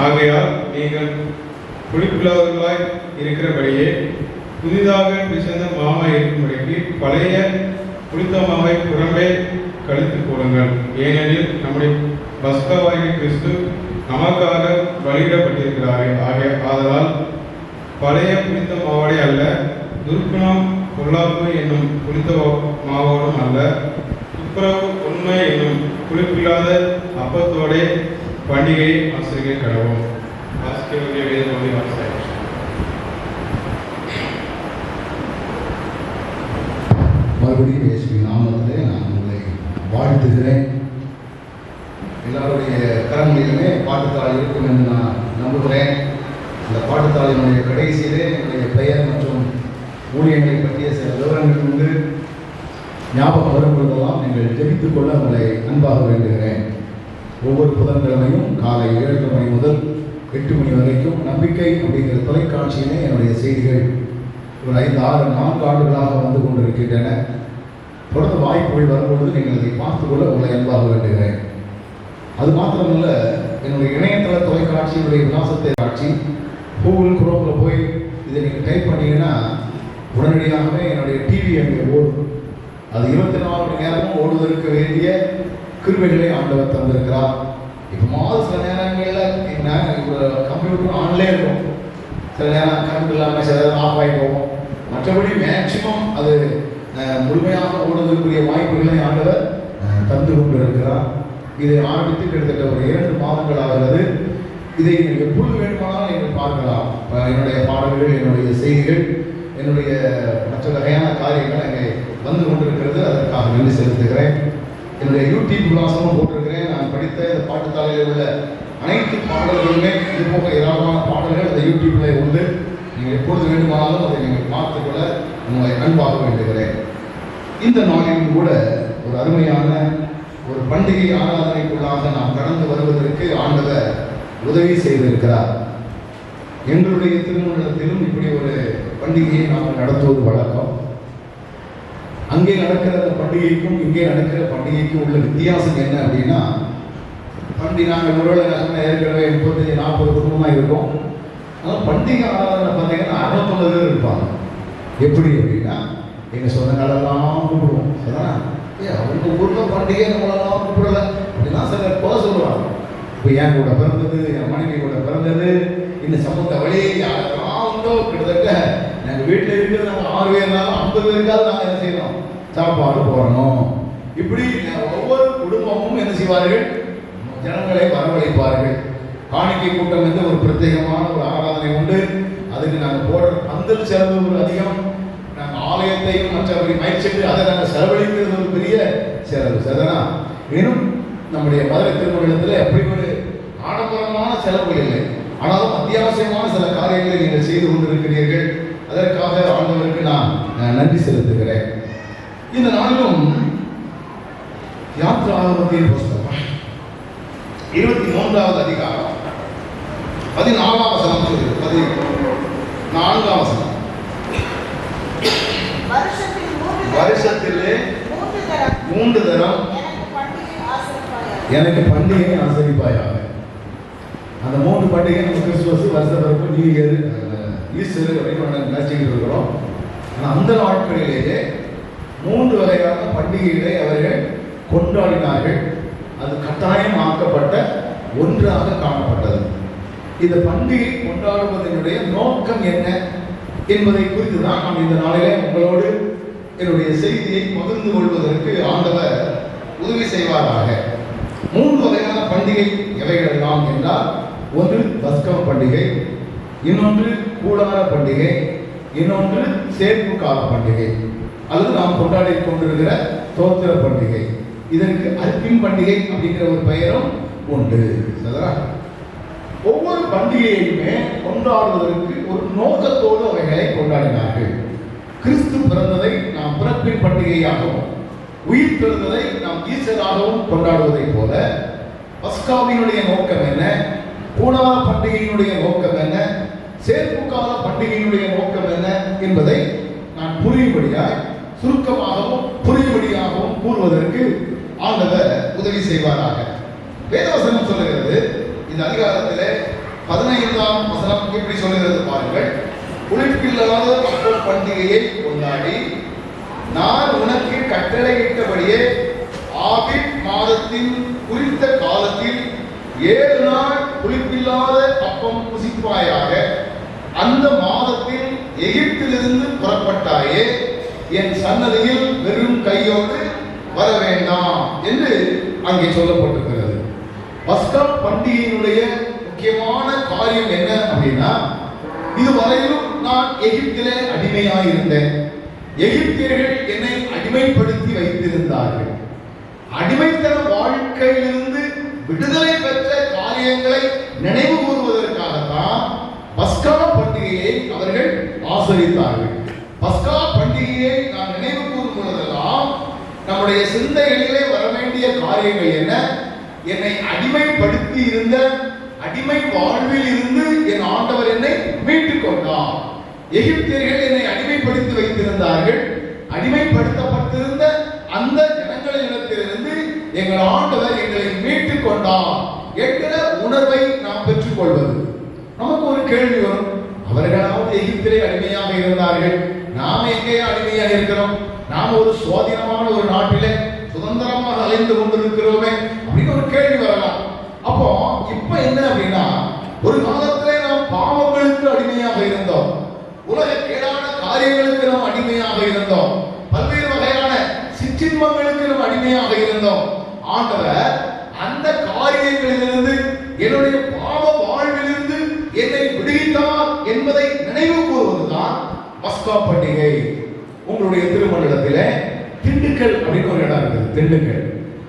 ஆகையால் நீங்கள் புளிப்புள்ளவர்களாய் இருக்கிறபடியே புதிதாக பிசைந்த மாவை இருக்கும்படிக்கு பழைய புளித்த மாவை புறம்பே கழித்து போடுங்கள். ஏனெனில் நம்முடைய பஸ்காவாகிய கிறிஸ்து நமக்காக பலியிடப்பட்டிருக்கிறாரே. ஆதலால் பழைய புளித்த மாவோடே அல்ல, துர்க்குணம் பொல்லாப்பு என்னும் புளித்த மாவோடும் அல்ல, துப்புரவு உண்மை என்னும் புளிப்பில்லாத அப்பத்தோடே பண்டிகையை ஆசிரியை கடவோம். மறுபடியும் இயேசுவின் நாமத்திலே நான் உங்களை வாழ்த்துகிறேன். எல்லாருடைய கரங்களிலுமே பாட்டுத்தாள் இருக்கும் என்று நான் நம்புகிறேன். அந்த பாட்டுத்தாளினுடைய கடைசியிலே என்னுடைய பெயர் மற்றும் ஊழியர்களை பற்றிய சில விவரங்கள் உண்டு. ஞாபகம் வரும்பொழுதெல்லாம் நீங்கள் ஜெபித்துக் கொள்ள உங்களை அன்பாக வேண்டுகிறேன். ஒவ்வொரு புதன்கிழமையும் காலை 7 மணி முதல் 8 மணி வரைக்கும் நம்பிக்கை அப்படிங்கிற தொலைக்காட்சியிலே என்னுடைய செய்திகள் ஒரு 4 ஆண்டுகளாக வந்து கொண்டிருக்கின்றன. தொடர்ந்து வாய்ப்புகள் வரும்பொழுது நீங்கள் அதை பார்த்துக்கொள்ள உங்களை அன்பாக வேண்டுகிறேன். அது மாத்திரமல்ல, என்னுடைய இணையதள தொலைக்காட்சியினுடைய விலாசத்தை காட்சி கூகுள் குரோமில் போய் இதை நீங்கள் டைப் பண்ணிங்கன்னா உடனடியாகவே என்னுடைய டிவி அங்கே ஓடும். அது 24 மணி நேரமும் ஓடுவதற்கு வேண்டிய கிருபைகளை ஆண்டவர் தந்திருக்கிறார். இப்போ சில நேரங்களில் கம்ப்யூட்டர் ஆன்லேயே இருக்கும், சில நேரம் கரண்ட் இல்லாமல் சில நேரம் ஆஃப் ஆகி போகும். மற்றபடி மேக்சிமம் அது முழுமையாக ஓடுவதற்குரிய வாய்ப்புகளை ஆண்டவர் தந்து கொண்டு இருக்கிறார். இதை ஆரம்பித்து கிட்டத்தட்ட ஒரு 2 மாதங்கள் ஆகிறது. இதை நீங்கள் எப்பொழுது வேண்டுமானாலும் நீங்கள் பார்க்கலாம். என்னுடைய பாடல்கள், என்னுடைய செய்திகள், என்னுடைய மற்ற வகையான காரியங்கள் அங்கே வந்து கொண்டிருக்கிறது. அதற்காக நன்றி செலுத்துகிறேன். என்னுடைய யூடியூப் விலாசமும் போட்டிருக்கிறேன். நான் படித்த இந்த பாட்டுத்தாளையில் உள்ள அனைத்து பாடல்களுமே இது போக ஏராளமான பாடல்கள் அந்த யூடியூப்பில் உண்டு. நீங்கள் எப்பொழுது வேண்டுமானாலும் அதை நீங்கள் பார்த்துக்கொள்ள உங்களை அன்பாக வேண்டுகிறேன். இந்த நாளிலும் கூட ஒரு அருமையான ஒரு பண்டிகை ஆராதனைக்குள்ளாக நாம் கடந்து வருவதற்கு ஆண்டவர் உதவி செய்திருக்கிறார். எங்களுடைய திருமணத்திலும் இப்படி ஒரு பண்டிகையை நாம் நடத்துவது வழக்கம். அங்கே நடக்கிற அந்த பண்டிகைக்கும் இங்கே நடக்கிற பண்டிகைக்கும் உள்ள வித்தியாசம் என்ன அப்படின்னா, பண்டிகை நாங்கள் ஒருவேளை ஏற்கனவே 35-40 குடும்பமாக இருக்கும். ஆனால் பண்டிகை ஆராதனை பார்த்தீங்கன்னா 69 பேர் இருப்பாங்க. எப்படி அப்படின்னா, எங்கள் சொந்தங்களெல்லாம் கூப்பிடுவோம். சரிதான், அவங்க ஊரில் பண்டிகை நம்மளெல்லாம் கூப்பிடலை அப்படின்னா சிலர் போல சொல்லுவாங்க. இப்போ என் கூட பிறந்தது, என் மனைவி கூட பிறந்தது, இந்த சமூக வழி யாரெல்லாம் உண்டோ கிட்டத்தட்ட நாங்கள் வீட்டில் இருக்கிறது நாங்கள் 6 பேர் இருந்தாலும் 50 பேருக்காவது நாங்கள் என்ன செய்யணும், சாப்பாடு போடணும். இப்படி ஒவ்வொரு குடும்பமும் என்ன செய்வார்கள், ஜனங்களை வரவழைப்பார்கள். காணிக்கை கூட்டம் வந்து ஒரு பிரத்யேகமான ஒரு ஆராதனை உண்டு. அதுக்கு நாங்கள் போடுற பந்தல் செலவு ஒரு அதிகம். நாங்கள் ஆலயத்தையும் மற்றவரை மயிற்சிட்டு அதை நாங்கள் செலவழிக்கிறது ஒரு பெரிய செலவு. சரிதானா? இன்னும் நம்முடைய மதுரை திருமணத்தில் எப்படி ஒரு ஆடம்பரமான செலவுகள் இல்லை, ஆனாலும் அத்தியாவசியமான சில காரியங்களை நீங்கள் செய்து கொண்டிருக்கிறீர்கள். அதற்காக ஆண்டவருக்கு நான் நன்றி செலுத்துகிறேன். இந்த நாளிலும் யாத்ராகமத்தின் புஸ்தகம் 23வது அதிகாரம் 14ஆம் வசனம் சொல்கிறது. 14ஆம் வசனம். வருஷத்திலே 3 தரம் எனக்கு பண்டிகை ஆசரிப்பாயாக. அந்த 3 பண்டிகை நம்ம கிறிஸ்துமஸ், வருஷ பிறப்பு, நியூ இயர், ஈஸ்டர் அப்படின்னு நினைச்சுக்கிட்டு இருக்கிறோம். ஆனால் அந்த நாட்களிலேயே 3 வகையான பண்டிகைகளை அவர்கள் கொண்டாடினார்கள். அது கட்டாயமாக்கப்பட்ட ஒன்றாக காணப்பட்டது. இந்த பண்டிகை கொண்டாடுவதனுடைய நோக்கம் என்ன என்பதை குறித்து தான் நாம் இந்த நாளிலே உங்களோடு என்னுடைய செய்தியை பகிர்ந்து கொள்வதற்கு ஆண்டவர் உதவி செய்வாராக. 3 வகையான பண்டிகை எவைகள் எல்லாம் என்றால், ஒன்று பஸ்கா பண்டிகை, இன்னொன்று கூடார பண்டிகை, இன்னொன்று சேர்ப்பு கால பண்டிகை, அல்லது நாம் கொண்டாடி கொண்டிருக்கிற தோத்திர பண்டிகை. இதற்கு அர்ப்பின் பண்டிகை அப்படிங்கிற ஒரு பெயரும் உண்டு. ஒவ்வொரு பண்டிகையுமே கொண்டாடுவதற்கு ஒரு நோக்கத்தோடு அவைகளை கொண்டாடினார்கள். கிறிஸ்து பிறந்ததை நாம் பிறப்பின் பண்டிகையாகவும், உயிர் பிறந்ததை நாம் ஈஸ்டராகவும் கொண்டாடுவதை போல பஸ்காவினுடைய நோக்கம் என்ன, கூடார பண்டிகையினுடைய நோக்கம் என்ன, சேர்ப்பு கால பண்டிகையினுடைய நோக்கம் என்ன என்பதை நான் புரியும்படியாய் சுருக்கமாகவும் புரியும்படியாகவும் கூறுவதற்கு ஆண்டவர் உதவி செய்வாராக. வேதவசனம் சொல்லுகிறது, இந்த அதிகாரத்திலே 15ஆம் வசனம் எப்படி சொல்லுகிறது பாருங்கள். புளிப்பில்லாத அப்பம் பண்டிகையை கொண்டாடி நான் உனக்கு கட்டளையிட்டபடியே ஆபீப் மாதத்தின் குறித்த காலத்தில் 7 நாள் புளிப்பில்லாத அப்பம் புசிப்பாயாக. அந்த மாதத்தில் எகிப்திலிருந்து புறப்பட்டாயே, என் சன்னதியில் வெறும் கையோடு வர வேண்டாம் என்று அங்கே சொல்லப்பட்டிருக்கிறது. பஸ்கா பண்டிகையினுடைய முக்கியமான காரியம் என்ன அப்படின்னா, இதுவரையிலும் நான் எகிப்திலே அடிமையாக இருந்தேன். எகிப்தியர்கள் என்னை அடிமைப்படுத்தி வைத்திருந்தார்கள். அடிமைத்தன வாழ்க்கையிலிருந்து விடுதலை பெற்ற காரியங்களை நினைவு கூறுவதற்காகத்தான் பஸ்கா பண்டிகையை அவர்கள் ஆசரித்தார்கள். பஸ்கா பண்டிகையை நான் நினைவு கூறும் பொழுதெல்லாம் நம்முடைய சிந்தைகளிலே வர வேண்டிய காரியங்கள் என்ன, என்னை அடிமைப்படுத்தி இருந்த அடிமை வாழ்வில் இருந்து என் ஆண்டவர் என்னை மீட்டுக் கொண்டார். எகிப்தியர்கள் என்னை அடிமைப்படுத்தி வைத்திருந்தார்கள். அடிமைப்படுத்தப்பட்டிருந்த அந்த ஜனங்களிடத்திலிருந்து எங்கள் ஆண்டவர் எங்களை மீட்டுக் கொண்டார் என்கிற உணர்வை நாம் பெற்றுக் கொள்வது. நமக்கு ஒரு கேள்வி வரும், அவர்களாவது எகிப்திலே அடிமையாக இருந்தார்கள், நாம எங்கே அடிமையாக இருக்கிறோம்? நாம் ஒரு சுவாதீனமான ஒரு நாட்டிலே சுதந்திரமாக அலைந்து கொண்டிருக்கிறோமே அப்படின்னு ஒரு கேள்வி வரலாம். அப்போ இப்ப என்ன அப்படின்னா, ஒரு காலத்திலே நாம் பாவங்களுக்கு அடிமையாக இருந்தோம், உலக கேடான காரியங்களுக்கு நாம் அடிமையாக இருந்தோம், பல்வேறு வகையான சிற்றின்பங்களுக்கு நாம் அடிமையாக இருந்தோம். ஆண்டவர் அந்த காரியங்களிலிருந்து, என்னுடைய பாவ வாழ்விலிருந்து என்னை விடுவித்தார் என்பதை நினைவு கூறுவதுதான் பஸ்கா பண்டிகை. உங்களுடைய திருமணத்திலே திண்டுக்கல் அப்படின்னு ஒரு இடம் இருக்குது, திண்டுக்கல்.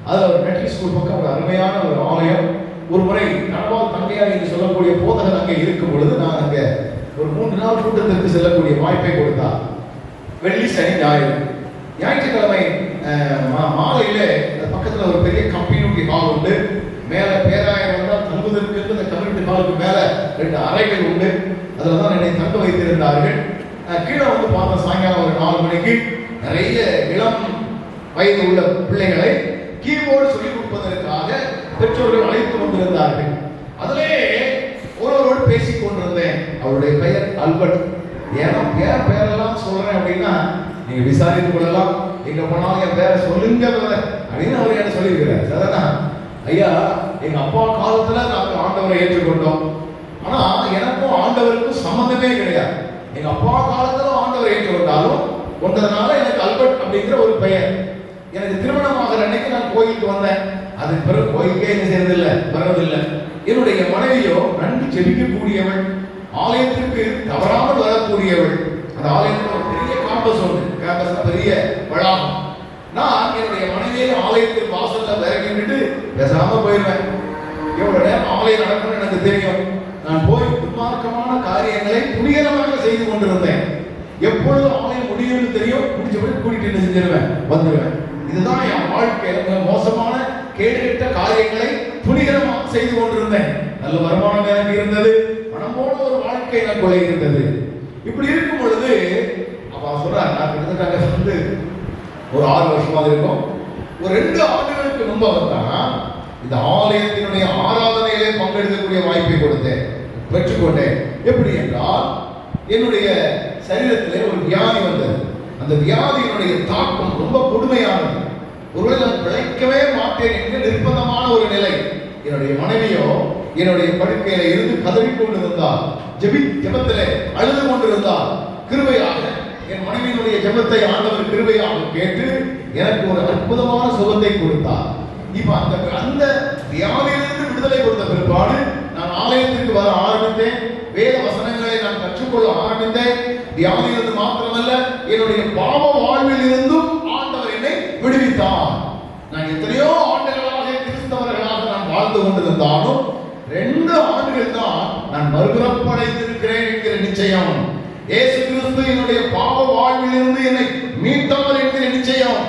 அதுல ஒரு மெட்ரிக் ஸ்கூல் பக்கம் ஒரு அருமையான ஒரு ஆலயம். ஒரு முறை கணவால் தங்கையார் என்று சொல்லக்கூடிய போதகர் அங்கே இருக்கும் பொழுது நான் அங்கே ஒரு 3 நாள் கூட்டத்திற்கு செல்லக்கூடிய வாய்ப்பை கொடுத்தார். வெள்ளி, சனி, ஞாயிறு. ஞாயிற்றுக்கிழமை மாலையிலே பக்கத்துல ஒரு பெரிய கம்யூனிட்டி ஹால் உண்டு. மேல பேராயர் வந்தால் தங்குவதற்கு இந்த கம்யூனிட்டி ஹாலுக்கு மேல 2 அறைகள் உண்டு. அதுல தான் என்னை தங்க வைத்திருந்தார்கள். கீழே வந்து பார்த்த சாயங்காலம் ஒரு 4 மணிக்கு நிறைய இளம் வயது உள்ள பிள்ளைகளை கீபோர்டு சொல்லிக் கொடுப்பதற்காக பெற்றோர்கள் அழைத்து கொண்டிருந்தார்கள். அதிலே ஒருவரோடு பேசிக் கொண்டிருந்தேன். அவருடைய பெயர் அல்பர்ட். ஏன்னா பேரெல்லாம் சொல்றேன் அப்படின்னா நீங்க விசாரித்துக் கொள்ளலாம், எங்க போனாலும் என் பேரை சொல்லுங்க அப்படின்னு அவர் என்ன சொல்லியிருக்கிறார். சரிதானா? ஐயா, எங்க அப்பா காலத்துல நாங்க ஆண்டவரை ஏற்றுக்கொண்டோம். ஆனா எனக்கும் ஆண்டவருக்கும் சம்பந்தமே கிடையாது. எங்க அப்பா காலத்துல ஆண்டவரை ஏற்றுக்கொண்டாலும் கொண்டதுனால எனக்கு அல்பர்ட் அப்படிங்கிற ஒரு பெயர். எனக்கு திருமணமாகிற அன்னைக்கு நான் கோயிலுக்கு வந்தேன். அதுக்கு பிறகு கோயிலுக்கே என்ன செய்யறதில்லை, வரதில்லை. என்னுடைய மனைவியோ நன்கு ஜெபிக்கக்கூடியவள், ஆலயத்திற்கு தவறாமல் வரக்கூடியவள். அந்த ஆலயத்தில் ஒரு பெரிய காம்பஸ் உண்டு, கேம்பஸ் பெரிய வளாகம். நான் என்னுடைய மனைவியை ஆலயத்தில் வாசல்ல விறக்கி விட்டு பேசாம போயிடுவேன். எவ்வளவு நேரம் ஆலயம் நடக்கணும்னு எனக்கு தெரியும். நான் போய் துன்மார்க்கமான காரியங்களை துணிகரமாக செய்து கொண்டிருந்தேன். எப்பொழுது ஆலயம் முடியும்னு தெரியும், முடிச்சபடி கூட்டிட்டு என்ன செஞ்சிருவேன், வந்துடுவேன். இதுதான் என் வாழ்க்கையில மோசமான கேடுகெட்ட காரியங்களை துணிகரமாக செய்து கொண்டிருந்தேன். நல்ல வருமானம் எனக்கு இருந்தது, பணம் போன ஒரு வாழ்க்கை எனக்குள்ளே இருந்தது. இப்படி இருக்கும் பொழுது அப்ப சொல்றாரு, நான் கிட்டத்தட்ட வந்து ஒரு 6 வருஷமாக இருக்கும். ஒரு 2 ஆண்டுகளுக்கு முன்பாக தான் இந்த ஆலயத்தினுடைய ஆராதனையிலே பங்கெடுக்கக்கூடிய வாய்ப்பை கொடுத்தேன், பெற்றுக்கொண்டேன். எப்படி என்றால், என்னுடைய சரீரத்திலே ஒரு வியாதி வந்தது. அந்த வியாதியினுடைய தாக்கம் ரொம்ப கொடுமையானது. ஒருவேளை நான் பிழைக்கவே மாட்டேன் என்று நிர்பந்தமான ஒரு நிலை. என்னுடைய மனைவியோ என்னுடைய படுக்கையில இருந்து கதறிக்கொண்டிருந்தார், ஜெபத்திலே அழுது கொண்டிருந்தார். கிருபையாக என் மனைவியினுடைய ஜெபத்தை ஆண்டவர் கிருபையாக கேட்டு எனக்கு ஒரு அற்புதமான சுகத்தை கொடுத்தார். இப்ப அந்த வியாதியிலிருந்து விடுதலை கொடுத்த பிற்பாடு நான் ஆலயத்திற்கு வர ஆரம்பித்தேன். வேத வசனங்களை நான் கற்றுக்கொள்ள ஆரம்பித்தேன். வியாதியிலிருந்து மாத்திரமல்ல, என்னுடைய பாவ வாழ்வில் இருந்தும் ஆண்டவர் என்னை விடுவித்தார். நான் எத்தனையோ ஆண்டுகளாக கிறிஸ்தவர்களாக நான் வாழ்ந்து கொண்டிருந்தாலும் 2 ஆண்டுகள் தான் நான் மறுபிறப்படைந்திருக்கிறேன் என்கிற நிச்சயம். இயேசு கிறிஸ்து என்னுடைய பாவ வாழ்வில் இருந்து என்னை மீட்டவர் என்கிற நிச்சயம்.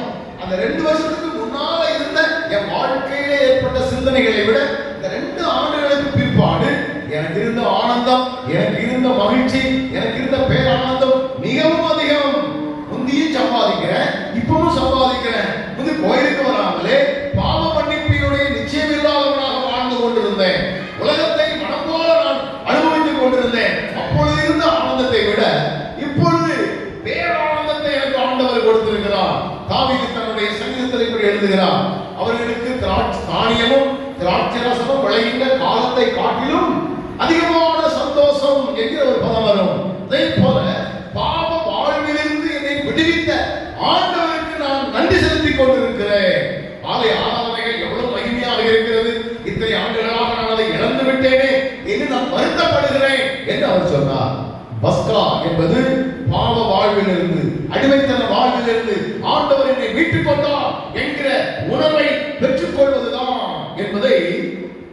அந்த 2 வருஷத்துக்கு முன்னால இருந்த என் வாழ்க்கையிலே ஏற்பட்ட சிந்தனைகளை விட இந்த 2 ஆண்டுகளுக்கு பிற்பாடு எனக்கு இருந்த ஆனந்தம், எனக்கு இருந்த மகிழ்ச்சி, எனக்கு இருந்த பேரானந்தம் மிகவும் அதிகம். முந்தியும் சம்பாதிக்கிறேன், இப்பவும் சம்பாதிக்கிறேன். முந்தி கோயிலுக்கு வராமலே பாவ மன்னிப்பினுடைய நிச்சயம் இல்லாதவனாக வாழ்ந்து கொண்டிருந்தேன். உலகத்தை மனம் போல நான் அனுபவித்துக் கொண்டிருந்தேன். அப்பொழுது இருந்த ஆனந்தத்தை விட இப்பொழுது பேரானந்தத்தை எனக்கு ஆண்டவர் கொடுத்திருக்கிறார். தாவீது தன்னுடைய சங்கீதத்தில் இப்படி எழுதுகிறார், அவர்களுக்கு தானியமும் திராட்சரசமும் விளைகின்ற காலத்தை காட்டிலும் அதிகமான சந்தோஷம் என்கிற ஒரு பதம் வரும். அதே போல பாவ வாழ்விலிருந்து என்னை விடுவித்த ஆண்டவருக்கு நான் நன்றி செலுத்திக் கொண்டிருக்கிறேன். ஆலய ஆராதனைகள் எவ்வளவு மகிமையாக இருக்கிறது. இத்தனை ஆண்டுகளாக நான் அதை இழந்து விட்டேனே என்று நான் வருத்தப்படுகிறேன் என்று அவர் சொன்னார். பஸ்கா என்பது பாவ வாழ்விலிருந்து, அடிமைத்தன வாழ்விலிருந்து ஆண்டவர் என்னை மீட்டுக் கொண்டார் என்கிற உணர்வை பெற்றுக் கொள்வதுதான் என்பதை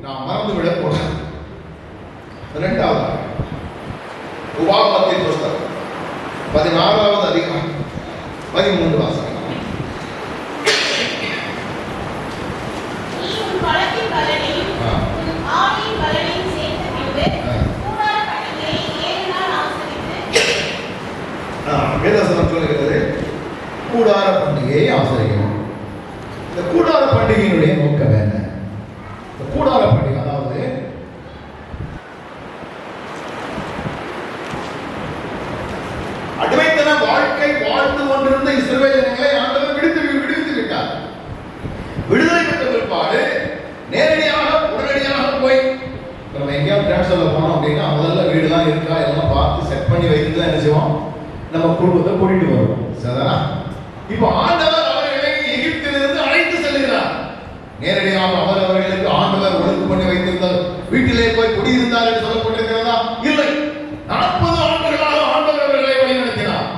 நாம் மறந்துவிடக் கூடாது. 2வது உபாகமத்தின் புஸ்தகம் 16வது அதிகாரம் 13 வாசகம். வேதவசனம் சொல்லுகிறது, கூடார பண்டிகையை ஆசரிக்கணும். இந்த கூடார பண்டிகையினுடைய நோக்கம் என்ன? இந்த கூடார பண்டிகை அதாவது அடிமைத்தன வாழ்க்கை வாழ்ந்து கொண்டிருந்த இஸ்ரவேல் ஜனங்களை ஆண்டவர் விடுவித்து விட்டார். விடுதலை பெற்ற பிற்பாடு நேரடியாக உடனடியாக போய் நம்ம எங்கேயாவது டிரான்ஸ்ஃபர்ல போனோம் அப்படின்னா முதல்ல வீடுலாம் இருக்கா எல்லாம் பார்த்து செட் பண்ணி வைத்து தான் என்ன செய்வோம், நம்ம குடும்பத்தை கூட்டிட்டு வருவோம். சரிதானா? இப்போ ஆண்டவர் அவர்களை எகிப்திலிருந்து அழைத்து செல்கிறார். நேரடியாக அவர்களுக்கு ஆண்டவர் ஒழுங்கு பண்ணி வைத்திருந்தார், வீட்டிலே போய் குடியிருந்தார் என்று சொல்லப்பட்டிருக்கிறதா? இல்லை. 40 ஆண்டுகளாக ஆண்டவர் அவர்களை வழிநடத்தினார்.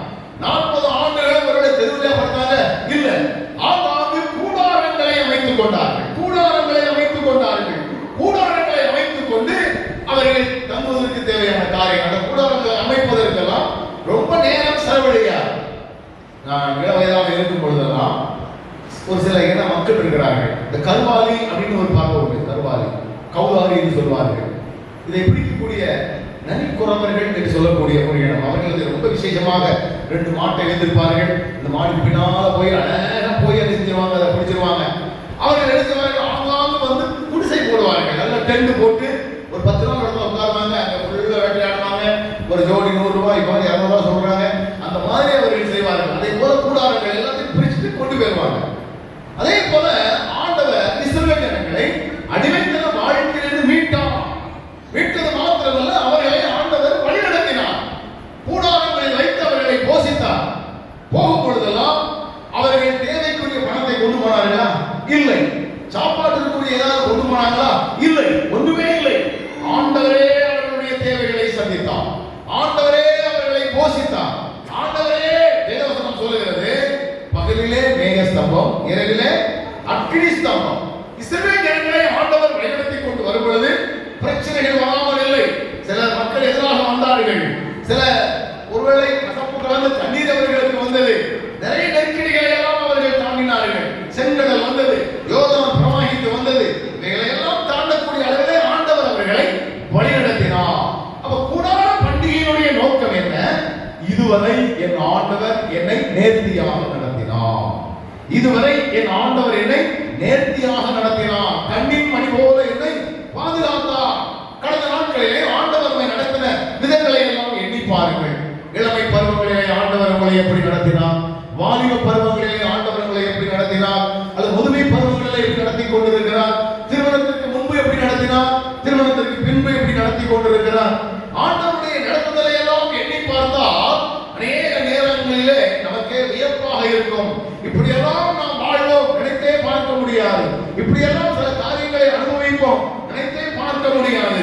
நேரம் செலவழியார். நான் இள வயதாக இருக்கும் பொழுதெல்லாம் ஒரு சில இன மக்கள் இருக்கிறார்கள். இந்த கருவாலி அப்படின்னு ஒரு பார்வை உண்டு. கருவாலி, கௌதாரி என்று சொல்வார்கள். இதை பிடிக்கக்கூடிய நனிக்குறவர்கள் என்று சொல்லக்கூடிய ஒரு இனம். அவர்கள் ரொம்ப விசேஷமாக 2 மாட்டை வைத்திருப்பார்கள். இந்த மாடு பின்னால போய் அழகா போய் என்ன செஞ்சிருவாங்க, அதை பிடிச்சிருவாங்க. அவர்கள் என்ன செய்வார்கள், ஆங்காங்கு வந்து குடிசை போடுவார்கள். நல்லா டென்ட் போட்டு ஒரு 10 நாள் இடத்துல உட்காருவாங்க. அங்கே ஃபுல்லாக வேட்டையாடுவாங்க. ஒரு ஜோடி 100 ரூபாய், இப்போ 200 ரூபாய் சொல்றாங்க. அந்த மாதிரி அவர்கள் செய்வார்கள். அதே போல கூடாரங்கள் எல்லாத்தையும் பிரிச்சுட்டு கொண்டு போயிருவாங்க. அதே போல ஆண்டவர் இஸ்ரவேல் ஜனங்களை அடிமைத்தன வாழ்க்கையிலிருந்து மீட்டார். மீட்டது மாத்திரமல்ல, அவர்களை ஆண்டவர் வழிநடத்தினார். கூடாரங்களில் வைத்து அவர்களை போஷித்தார். போகும் பொழுதெல்லாம் அவர்கள் தேவைக்குரிய பணத்தை கொண்டு போனார்களா? இல்லை. சாப்பாட்டுக்குரிய ஏதாவது கொண்டு போனாங்களா? இல்லை, ஒன்றுமே இல்லை. ஆண்டவரே அவர்களுடைய தேவைகளை சந்தித்தார். ஆண்டவரே அவர்களை போஷித்தார். ஆண்டவரே, வேதவசனம் சொல்லுகிறது, பகலிலே மேக ஸ்தம்பம், இரவிலே அக்கினி ஸ்தம்பம். இஸ்ரவேல் ஜனங்களை ஆண்டவர் வழிநடத்தி கொண்டு வரும் பொழுது பிரச்சனைகள் வராமல் இல்லை. சில மக்கள் எதிராக வந்தார்கள். சில ஒருவேளை கசப்பு கலந்த தண்ணீர் அவர்களுக்கு வந்தது. நிறைய நெருக்கடிகளை எல்லாம் அவர்கள் தாண்டினார்கள். செங்கடல் வந்தது, யோர்தான் பிரவாகித்து வந்தது. இவைகளை எல்லாம் தாண்டக்கூடிய அளவிலே ஆண்டவர் அவர்களை வழிநடத்தினார். அப்ப கூடார பண்டிகையினுடைய நோக்கம் என்ன? இதுவரை என் ஆண்டவர் என்னை நேர்த்தியாக நடத்தினார். இதுவரை என் ஆண்டவர் என்னை நேர்த்தியாக நடத்தினார். கண்ணின் மணி போல என்னை பாதுகாத்தார். கடந்த நாட்களிலே ஆண்டவர் நடத்தின விதங்களை எல்லாம் எண்ணி பாருங்கள். இளமை பருவங்களிலே ஆண்டவர் உங்களை எப்படி நடத்தினார்? வாலிப பருவங்களிலே ஆண்டவர் உங்களை எப்படி நடத்தினார்? அல்லது முதுமை பருவங்களிலே எப்படி நடத்தி கொண்டிருக்கிறார்? திருமணத்திற்கு முன்பு எப்படி நடத்தினார்? திருமணத்திற்கு பின்பு எப்படி நடத்தி கொண்டிருக்கிறார்? ஆண்டவருடைய நடத்துதலை எல்லாம் எண்ணி பார்த்தால் அநேக நேரங்களிலே நமக்கே வியப்பாக இருக்கும். இப்படியெல்லாம் நாம் வாழ்வோம் நினைத்தே பார்க்க முடியாது. இப்படியெல்லாம் சில காரியங்களை அனுபவிப்போம் நினைத்தே பார்க்க முடியாது.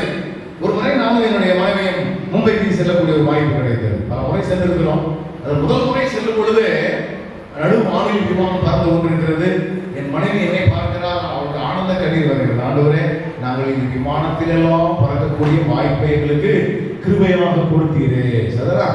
ஒரு முறை நானும் என்னுடைய மனைவியும் மும்பைக்கு செல்லக்கூடிய ஒரு வாய்ப்பு கிடைத்தது. பல முறை சென்றிருக்கிறோம். அது முதல் முறை செல்லும் பொழுது நடு வானில் விமானம் பறந்து கொண்டிருக்கிறது. என் மனைவி என்னை பார்க்கிறார். அவருக்கு ஆனந்த கண்ணீர் வருகிறது. ஆண்டவரே, நாங்கள் இந்த விமானத்தில் எல்லாம் பறக்கக்கூடிய வாய்ப்பை எங்களுக்கு கிருபையாக கொடுத்தீரே. சதரா,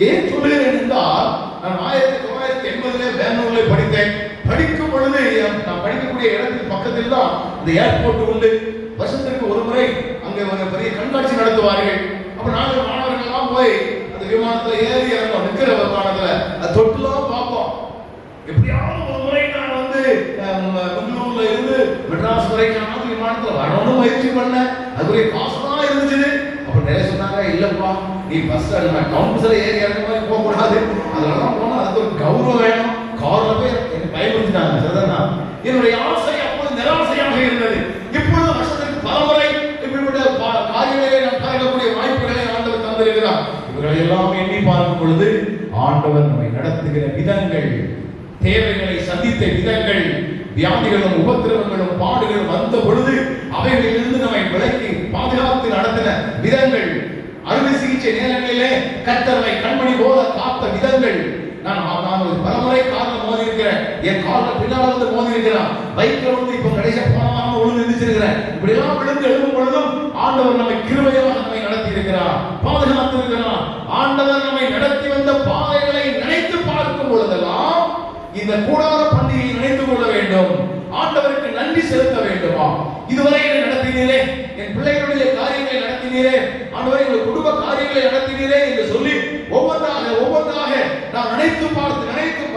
ஏன் சொல்லுகிறேன் என்றால், நான் 1980 பெங்களூரில் படித்தேன். படிக்கும் பொழுது நான் படிக்கக்கூடிய இடத்துக்கு பக்கத்தில் தான் இந்த ஏர்போர்ட் உண்டு. வருஷத்திற்கு ஒரு முறை அங்கே ஒரு பெரிய கண்காட்சி நடத்துவார்கள். அப்ப நாங்கள் மாணவர்கள் எல்லாம் போய் அந்த விமானத்துல ஏறி இறங்கும். நிற்கிற விமானத்துல அதை தொட்டுலாம் பார்ப்போம். எப்படியாவது ஒரு முறை நான் வந்து பெங்களூர்ல இருந்து மெட்ராஸ் வரைக்கும் விமானத்துல வரணும்னு முயற்சி பண்ணேன். அதுக்குரிய காசுலாம் இருந்துச்சு. அப்ப நிறைய சொன்னாங்க, இல்லப்பா நீ பஸ் கவுன்சில ஏறி இறங்க மாதிரி போக கூடாது. அதெல்லாம் போனா அதுக்கு ஒரு கௌரவம் வேணும். கார்ல போய் எனக்கு பயன்படுத்தினாங்க. சரிதானா? என்னுடைய ஆசை அப்போது நிராசையாக இருந்தது. இப்பொழுது வருஷத்துக்கு பலமுறை இப்படிப்பட்ட காரியங்களை நாம் பார்க்கக்கூடிய வாய்ப்புகளை ஆண்டவர் தந்திருக்கிறார். இவர்களை எல்லாம் எண்ணி பார்க்கும் பொழுது ஆண்டவர் நம்மை நடத்துகிற விதங்கள், தேவைகளை சந்தித்த விதங்கள், வியாதிகளும் உபத்திரவங்களும் பாடுகளும் வந்த பொழுது அவைகளிலிருந்து நம்மை விலக்கி பாதுகாத்து நடத்தின விதங்கள், அறுவை சிகிச்சை நேரங்களிலே கர்த்தரை கண்மணி போல காத்த விதங்கள். நான் ஒரு பலமுறை கார்ல மோதி இருக்கிறேன். என் கார்ல பின்னால வந்து மோதி இருக்கிறேன். பைக்ல வந்து இப்ப கடைசியா போனவங்க விழுந்து எந்திரிச்சிருக்கிறேன். இப்படி எல்லாம் விழுந்து எழுதும் பொழுதும் ஆண்டவர் நம்மை கிருபையாக நம்மை நடத்தி இருக்கிறார், பாதுகாத்து இருக்கிறார். ஆண்டவர் நம்மை நடத்தி வந்த பாதைகளை நினைத்து பார்க்கும் பொழுதெல்லாம் இந்த கூடார பண்டிகையை நினைத்துக் கொள்ள வேண்டும். ஆண்டவருக்கு நன்றி செலுத்த வேண்டுமா? இதுவரை என்னை நடத்தினீரே, என் பிள்ளைகளுடைய காரியங்களை நடத்தினீரே, ஆண்டவரே எங்கள் குடும்ப காரியங்களை நடத்தினீரே என்று சொல்லி ஒவ்வொன்றாக நாம் நினைத்து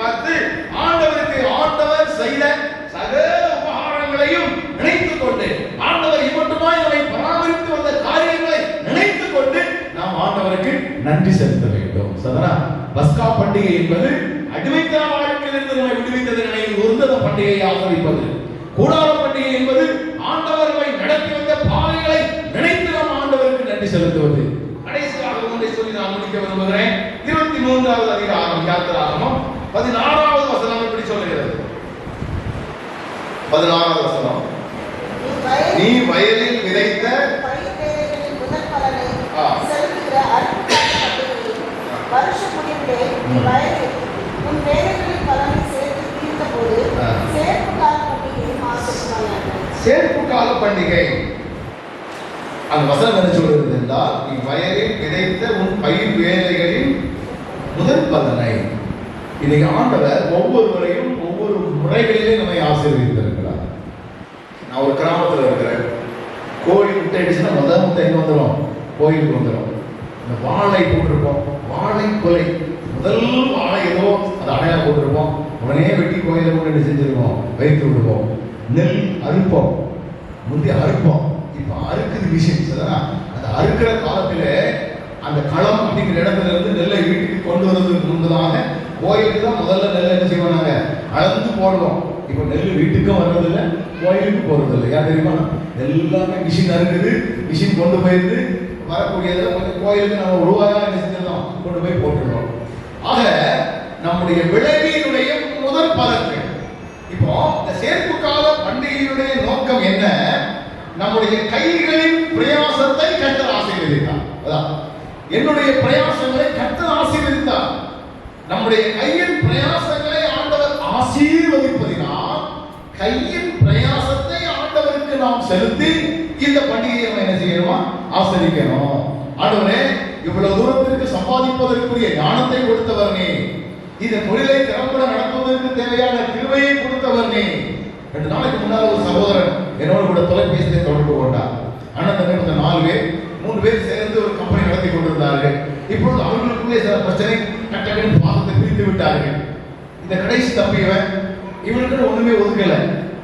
பார்த்து ஆண்டவருக்கு ஆண்டவர் செய்த சகல உபகாரங்களையும் நினைத்துக் கொண்டு, ஆண்டவர் இம்மட்டுமாய் நம்மை பராமரித்து வந்த காரியங்களை நினைத்துக் கொண்டு நாம் ஆண்டவருக்கு நன்றி செலுத்த வேண்டும். சதனா, பஸ்கா பண்டிகை என்பது அடிமைத்தன வாழ்க்கையிலிருந்து நம்மை விடுவித்தது நினைவு கூர்ந்த பண்டிகையை ஆசரிப்பது. கூடார பண்டிகை என்பது ஆண்டவர் நம்மை நடத்தி வந்த பாதைகளை நினைத்து நாம் ஆண்டவருக்கு நன்றி செலுத்துவது. கடைசியாக ஒன்றை சொல்லி நான் முடிக்க விரும்புகிறேன். 23வது அதிகாரம் யாத்திராகமம் 16வது வசனம் இப்படி சொல்லுகிறது. 16வது வசனம், நீ வயலில் விதைத்த வருஷ முடிவிலே நீ வயலில் உன் வேலைகளின் பலனை சேர்த்து தீர்த்தபோது சேர்ப்பு கால பண்டிகையை ஆசரிப்பாயாக. சேர்ப்பு கால பண்டிகை அந்த வசனம் என்ன சொல்கிறது என்றால், நீ வயலில் விதைத்த உன் பயிர் வேலைகளின் முதற் இன்னைக்கு ஆண்டவர் ஒவ்வொருவரையும் ஒவ்வொரு முறைகளிலே நம்மை ஆசீர்வதித்திருக்கிறார். நான் ஒரு கிராமத்தில் இருக்கிறேன். கோழி முட்டை அடிச்சுன்னா முதல் முட்டை எங்க வந்துடும்? கோயிலுக்கு வந்துடும். இந்த வாழை போட்டிருப்போம், வாழை கொலை, முதல் வாழை ஏதோ அது அடையா போட்டிருப்போம், உடனே வெட்டி கோயிலை கொண்டு செஞ்சிருக்கோம், வைத்து விடுவோம். நெல் அறுப்போம், முந்தைய அறுப்போம், இப்போ அறுக்குது மிஷின். அந்த அறுக்கிற காலத்துல அந்த களம் அப்படிங்கிற இடத்துல இருந்து நெல்லை வீட்டுக்கு கொண்டு வருவதற்கு முன்பதாக கோயிலுக்கு தான் முதல்ல நெல்லை என்ன செய்வாங்க, அளந்து போடுவோம். இப்போ நெல் வீட்டுக்கும் வர்றதில்லை, கோயிலுக்கு போறதில்லை. ஏன் தெரியுமா? எல்லாமே மிஷின் அறுக்குது, மிஷின் கொண்டு போயிருந்து வரக்கூடியதில் கொஞ்சம் கோயிலுக்கு நம்ம ரூபாயா என்ன செஞ்சிடலாம், கொண்டு போய் போட்டுருவோம். ஆக நம்முடைய விளைவினுடைய முதல் பலன்கள். இப்போ இந்த சேர்ப்பு கால பண்டிகையினுடைய நோக்கம் என்ன? நம்முடைய கைகளின் பிரயாசத்தை கர்த்தர் ஆசீர்வதித்தார். அதான் என்னுடைய பிரயாசங்களை கர்த்தர் ஆசீர்வதித்தார். நம்முடைய கையின் பிரயாசங்களை ஆண்டவர் ஆசீர்வதிப்பதினால் கையின் பிரயாசத்தை ஆண்டவருக்கு நாம் செலுத்தி இந்த பண்டிகையை நம்ம என்ன செய்யணுமா, ஆசரிக்கணும். ஆண்டவரே, இவ்வளவு தூரத்திற்கு சம்பாதிப்பதற்குரிய ஞானத்தை கொடுத்தவர் நீ, இந்த தொழிலை திறம்பட நடத்துவதற்கு தேவையான கிருபையை கொடுத்தவர் நீ. 2 நாளைக்கு முன்னால் ஒரு சகோதரன் என்னோட கூட தொலைபேசியை தொடர்பு கொண்டார். அண்ணன் தம்பி 4 பேர் 3 பேர் சேர்ந்து ஒரு கம்பெனி நடத்தி கொண்டிருந்தார்கள். இப்பொழுது அவர்களுக்குள்ளே சில பிரச்சனை, கட்டங்களின் பாகத்தை பிரித்து விட்டார்கள். இந்த கடைசி தம்பியவன் இவனுக்கு ஒண்ணுமே ஒதுக்கல.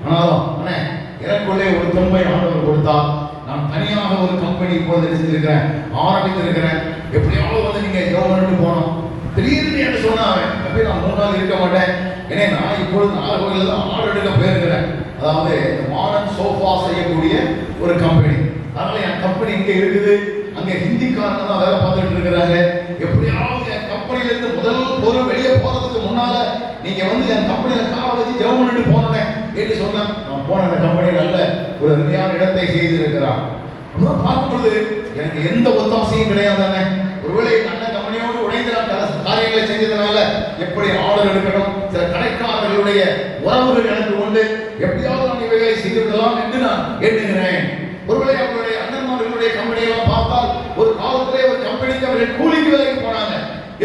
ஆனாலும் அண்ணே, எனக்குள்ளே ஒரு தொன்மை ஆண்டவர் கொடுத்தார். நான் தனியாக ஒரு கம்பெனி இப்பொழுது எடுத்திருக்கிறேன், ஆரம்பித்திருக்கிறேன். எப்படியாவது வந்து நீங்க கவர்மெண்ட் போனோம். திடீர்னு என்ன சொன்னா அவன், அப்படியே நான் 3 நாள் இருக்க மாட்டேன். ஏன்னா நான் இப்பொழுது நாகர்கோவிலில் தான் ஆர்டர் எடுக்க போயிருக்கிறேன். அதாவது மாடர்ன் சோஃபா செய்யக்கூடிய ஒரு கம்பெனி. அதனால என் கம்பெனி இங்க இருக்குது, அங்க ஹிந்திக்காரங்க தான் வேலை பார்த்துட்டு இருக்கிறாங்க. எப்படியாவது என் கம்பெனில இருந்து முதல் பொருள் வெளியே போறதுக்கு முன்னால நீங்க வந்து என் கம்பெனியில காலை வச்சு கவர்மெண்ட் போனேன் என்று சொன்னேன். நான் போன அந்த கம்பெனி நல்ல ஒரு அருமையான இடத்தை செய்திருக்கிறான். பார்க்கும்போது எனக்கு எந்த ஒத்தாசையும் கிடையாதானே. ஒருவேளை நல்ல கம்பெனியோடு உடைந்து நான் காரியங்களை செஞ்சதுனால எப்படி ஆர்டர் எடுக்கணும், சில கடைக்காரர்களுடைய உறவுகள் எனக்கு கொண்டு எப்படியாவது நான் இவைகளை செய்து விடலாம் என்று நான் எண்ணுகிறேன். ஒருவேளை அவருடைய அண்ணன்மார்களுடைய கம்பெனியெல்லாம் பார்த்தால் ஒரு காலத்திலே ஒரு கம்பெனிக்கு அவர்கள் கூலிக்கு வேலைக்கு போனாங்க.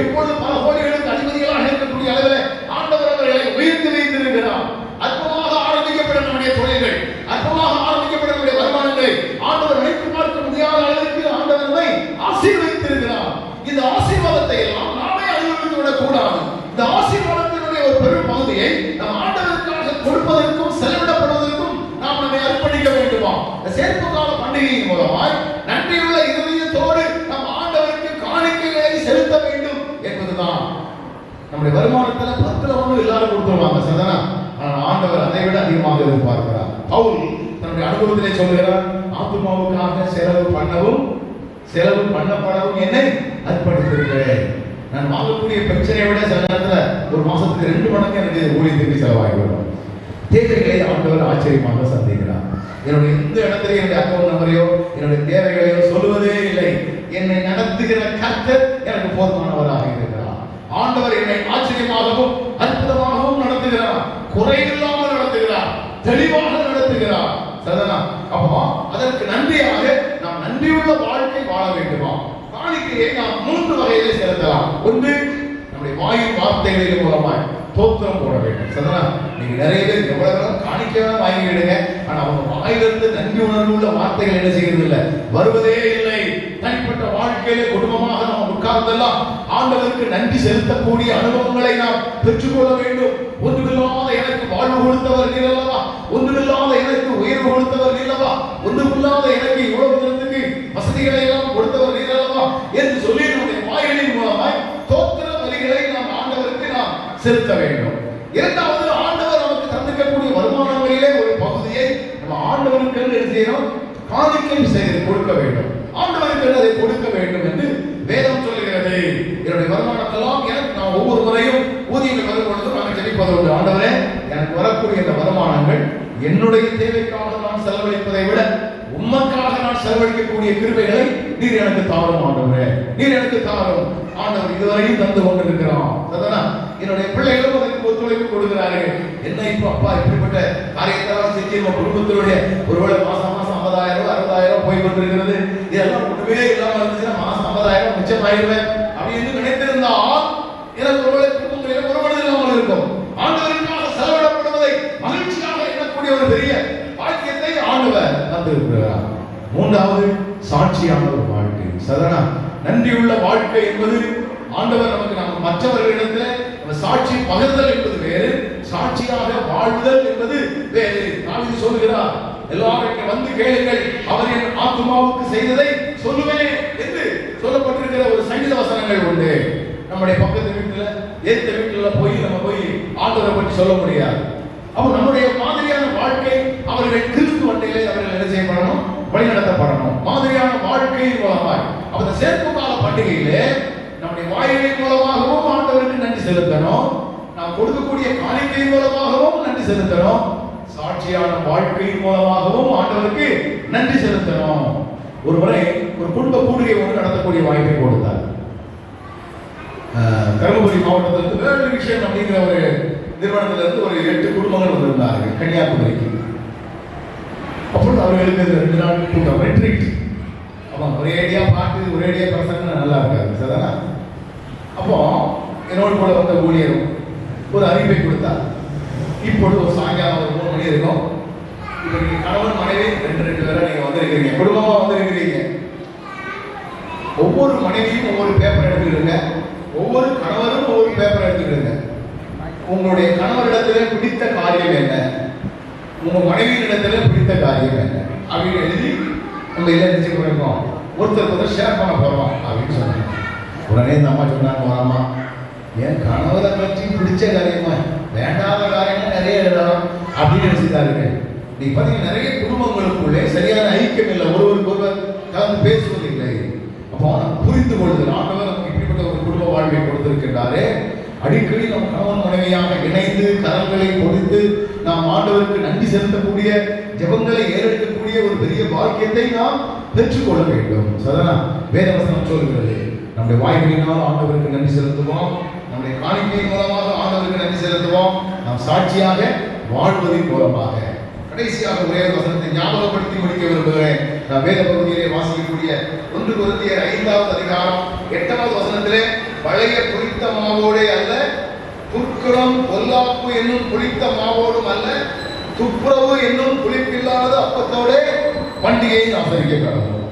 எப்பொழுது பல கோடிகளுக்கு அதிபதிகளாக இருக்கக்கூடிய அளவில் ஆண்டவர் அவர்களை உயர்த்தி வைத்திருக்கிறார். அற்பமாக ஆரம்பிக்கப்பட நம்முடைய தொழில்கள், அற்பமாக ஆரம்பிக்கப்பட நம்முடைய வருமானங்களை ஆண்டவர் வைத்து பார்க்க முடியாத அளவிற்கு ஆண்டவரை ஆசீர்வதித்திருக்கிறார். இந்த ஆசீர்வாதத்தை எல்லாம் நாமே அனுபவித்து விடக் கூடாது. இந்த ஆசீர்வாதத்தினுடைய ஒரு பெரும் பகுதியை நம் ஆண்டவருக்காக கொடுப்பதற்கும் செலவிடப்படுவதற்கும் நாம் நம்மை அர்ப்பணிக்க வேண்டுமா? இந்த சேர்ப்பு கால பண்டிகையின் மூலமாய் நன்றியுள்ள இதயத்தோடு நம் ஆண்டவருக்கு காணிக்கைகளை செலுத்த வேண்டும் என்பதுதான். நம்முடைய வருமானத்துல 10ல் 1 எல்லாரும் கொடுத்துருவாங்க, சரிதானா? ஆனால் ஆண்டவர் அதை விட அதிகமாக எதிர்பார்க்கிறார். பவுல் தன்னுடைய அனுபவத்திலே சொல்கிறார், ஆத்துமாவுக்காக செலவு பண்ணவும் செலவு பண்ணப்படவும் என்னை அர்ப்பணித்திருக்கிறேன். நான் வாங்கக்கூடிய பிரச்சனையை விட சில நேரத்தில் ஒரு மாசத்துக்கு 2 மடங்கு எனக்கு ஊழியத்துக்கு செலவாகி வரும். தேவைகளை ஆண்டவர் ஆச்சரியமாக சந்திக்கிறார். என்னுடைய எந்த இடத்திலையும் என்னுடைய அக்கௌண்ட் நம்பரையோ என்னுடைய தேவைகளையோ சொல்லுவதே இல்லை. என்னை நடத்துகிற கர்த்தர் எனக்கு போதுமானவராக இருக்கிறார். ஆண்டவர் என்னை ஆச்சரியமாகவும் அற்புதமாகவும் நடத்துகிறார், குறையில்லாமல் நடத்துகிறார், தெளிவாக நடத்துகிறார். சரிதானா? அப்போ அதற்கு நன்றியாக நாம் நன்றியுள்ள வாழ்க்கை வாழ வேண்டுமா? காணிக்கையை நாம் 3 வகையிலே செலுத்தலாம். ஒன்று, நம்முடைய வாயின் வார்த்தைகளின் மூலமாய் தோத்திரம் போட வேண்டும். சரிதானா? நீங்க நிறைய பேர் எவ்வளவு காணிக்கையாக வாங்கிடுங்க, ஆனா அவங்க வாயிலிருந்து நன்றி உணர்வு உள்ள வார்த்தைகள் என்ன செய்யறது இல்லை, வருவதே இல்லை. தனிப்பட்ட வாழ்க்கையிலே குடும்பமாக நாம் உட்கார்ந்தெல்லாம் ஆண்டவருக்கு நன்றி செலுத்தக்கூடிய அனுபவங்களை நாம் பெற்றுக்கொள்ள வேண்டும். ஒன்றுமில்லாத எனக்கு வாழ்வு கொடுத்தவர் நீரல்லவா, ஒன்றுமில்லாத எனக்கு உயர்வு கொடுத்தவர் நீரல்லவா, ஒன்றுமில்லாத எனக்கு இவ்வளவு தூரத்துக்கு வசதிகளை எல்லாம் கொடுத்தவர் நீரல்லவா என்று சொல்லி நம்முடைய வாயிலின் மூலமாய் தோத்திர பலிகளை நாம் ஆண்டவருக்கு நாம் செலுத்த வேண்டும். இரண்டாவது, ஆண்டவர் நமக்கு தந்திருக்கக்கூடிய வருமானங்களிலே ஒரு பகுதியை நம்ம ஆண்டவருக்கு என்ன செய்யணும், காணிக்கை செய்து கொடுக்க வேண்டும். ஆண்டவருக்கு அதை கொடுக்க வேண்டும் என்று வேதம் சொல்லுகிறது. என்னுடைய வருமானத்தெல்லாம் எனக்கு நான் ஒவ்வொரு முறையும் ஊதியங்கள் வரும் பொழுது நாங்கள் ஜெபிப்பது உண்டு. ஆண்டவரே, எனக்கு வரக்கூடிய இந்த வருமானங்கள் என்னுடைய தேவைக்காக நான் செலவழிப்பதை விட உமக்காக நான் செலவழிக்கக்கூடிய கிருபைகளை நீர் எனக்கு தாரும் ஆண்டவரே, நீர் எனக்கு தாரும். ஆண்டவர் இதுவரையும் தந்து கொண்டிருக்கிறான். அதனால என்னுடைய பிள்ளைகளும் அதற்கு ஒத்துழைப்பு கொடுக்கிறார்கள். என்ன இப்ப அப்பா இப்படிப்பட்ட காரியத்தெல்லாம் செஞ்சு நம்ம குடும்பத்தினுடைய ஒருவேளை மாசம் 50,000 60,000 போய் கொண்டிருக்கிறது, இதெல்லாம் ஒன்றுமே இல்லாம இருந்துச்சுன்னா மாசம் 50,000 மிச்சம் ஆயிடுவேன் அப்படின்னு நினைத்திருந்தால் எனக்கு ஒருவேளை குடும்பங்களில் ஒரு மனதில் மூன்றாவது சாட்சியான ஒரு வாழ்க்கை. சதனா நன்றியுள்ள வாழ்க்கை என்பது ஆண்டவர் நமக்கு நம்ம மற்றவர்களிடத்தில் நம்ம சாட்சி பகிர்தல் என்பது வேறு, சாட்சியாக வாழ்தல் என்பது வேறு. தாவீது சொல்லுகிறார், எல்லாரும் வந்து கேளுங்கள், அவர் என் ஆத்துமாவுக்கு செய்ததை சொல்லுவேன் என்று சொல்லப்பட்டிருக்கிற ஒரு சங்கீத வசனங்கள் உண்டு. நம்முடைய பக்கத்து வீட்டுல ஏத்த வீட்டுல நம்ம போய் ஆண்டவரை பற்றி சொல்ல முடியாது. அப்போ நம்முடைய மாதிரியான வாழ்க்கை அவர்கள் கிறிஸ்து வண்டியிலே அவர்கள் என்ன செய்யப்படணும், வழிநடத்தப்படணும். மாதிரியான வாழ்க்கையின் மூலமாய் அந்த சேர்ப்பு கால பண்டிகையிலே நம்முடைய வாயிலின் மூலமாகவும் ஆண்டவருக்கு நன்றி செலுத்தணும், நாம் கொடுக்கக்கூடிய காணிக்கையின் மூலமாகவும் நன்றி செலுத்தணும், சாட்சியான வாழ்க்கையின் மூலமாகவும் ஆண்டவருக்கு நன்றி செலுத்தணும். ஒரு முறை ஒரு குடும்ப கூடுகை ஒன்று நடத்தக்கூடிய வாய்ப்பை கொடுத்தார். தருமபுரி மாவட்டத்திலிருந்து வேறு விஷயம் அப்படிங்கிற ஒரு நிறுவனத்திலிருந்து ஒரு 8 குடும்பங்கள் வந்திருந்தார்கள் கன்னியாகுமரிக்கு. அப்பொழுது அவர்களுக்கு 2 நாள் கூட்டம் ரெட்ரீட். ஆமாம், ஒரேடியா பாட்டு ஒரேடியா பிரசங்க நல்லா இருக்காது சரிதானா? அப்போ என்னோட கூட வந்த ஊழியரும் ஒரு அறிவிப்பை கொடுத்தார். இப்பொழுது ஒரு சாயங்காலம் ஒரு 3 மணி இருக்கும். இப்போ நீங்க கணவன் மனைவி 2 பேரா நீங்க வந்திருக்கிறீங்க, குடும்பமா வந்திருக்கிறீங்க. ஒவ்வொரு மனைவியும் ஒவ்வொரு பேப்பர் எடுத்துக்கிடுங்க, ஒவ்வொரு கணவரும் ஒவ்வொரு பேப்பர் எடுத்துக்கிடுங்க. உங்களுடைய கணவரிடத்திலே பிடித்த காரியம் என்ன, உங்க மனைவியிடத்திலே பிடித்த காரியம் என்ன அப்படின்னு எழுதி நம்ம எல்லாம் நினைச்சு போயிருக்கோம், ஒருத்தர் ஷேர் பண்ண போறோம் அப்படின்னு சொன்னாங்க. உடனே இந்த அம்மா சொன்னாங்க, ஒரு அம்மா, என் கணவரை பற்றி பிடிச்ச காரியமா வேண்டாத காரியங்கள் நிறைய எழுதலாம் அப்படின்னு நினைச்சுட்டாருங்க. நீ பார்த்தீங்கன்னா நிறைய குடும்பங்களுக்குள்ளே சரியான ஐக்கியம் இல்லை, ஒருவருக்கு ஒருவர் கலந்து பேசுவதில்லை. அப்போ புரிந்து கொள்ளுதல், ஆண்டவர் நமக்கு இப்படிப்பட்ட ஒரு குடும்ப வாழ்வை கொடுத்திருக்கின்றாரே, அடிக்கடி நம் கணவன் மனைவியாக இணைந்து கரங்களை கொடுத்து நாம் ஆண்டவருக்கு நன்றி செலுத்தக்கூடிய ஜெபங்களை ஏறெடுக்கக்கூடிய ஒரு பெரிய பாக்கியத்தை நாம் பெற்றுக்கொள்ள வேண்டும். சதனா வேதவசனம் சொல்கிறது, நம்முடைய வாய்களினால் ஆண்டவருக்கு நன்றி செலுத்துவோம், நம்முடைய காணிக்கையின் மூலமாக ஆண்டவருக்கு நன்றி செலுத்துவோம், நாம் சாட்சியாக வாழ்வதன் மூலமாக. கடைசியாக ஒரே வசனத்தை ஞாபகப்படுத்தி முடிக்க விரும்புகிறேன். நான் வேத பகுதியிலே வாசிக்கக்கூடிய 1 கொரிந்தியர் 5வது அதிகாரம் 8வது வசனத்திலே, பழைய புளித்த மாவோடே அல்ல, துர்க்குணம் பொல்லாப்பு என்னும் புளித்த மாவோடும் அல்ல, துப்புரவு என்னும் புளிப்பில்லாத அப்பத்தோட பண்டிகையை ஆசரிக்க கடவுள்.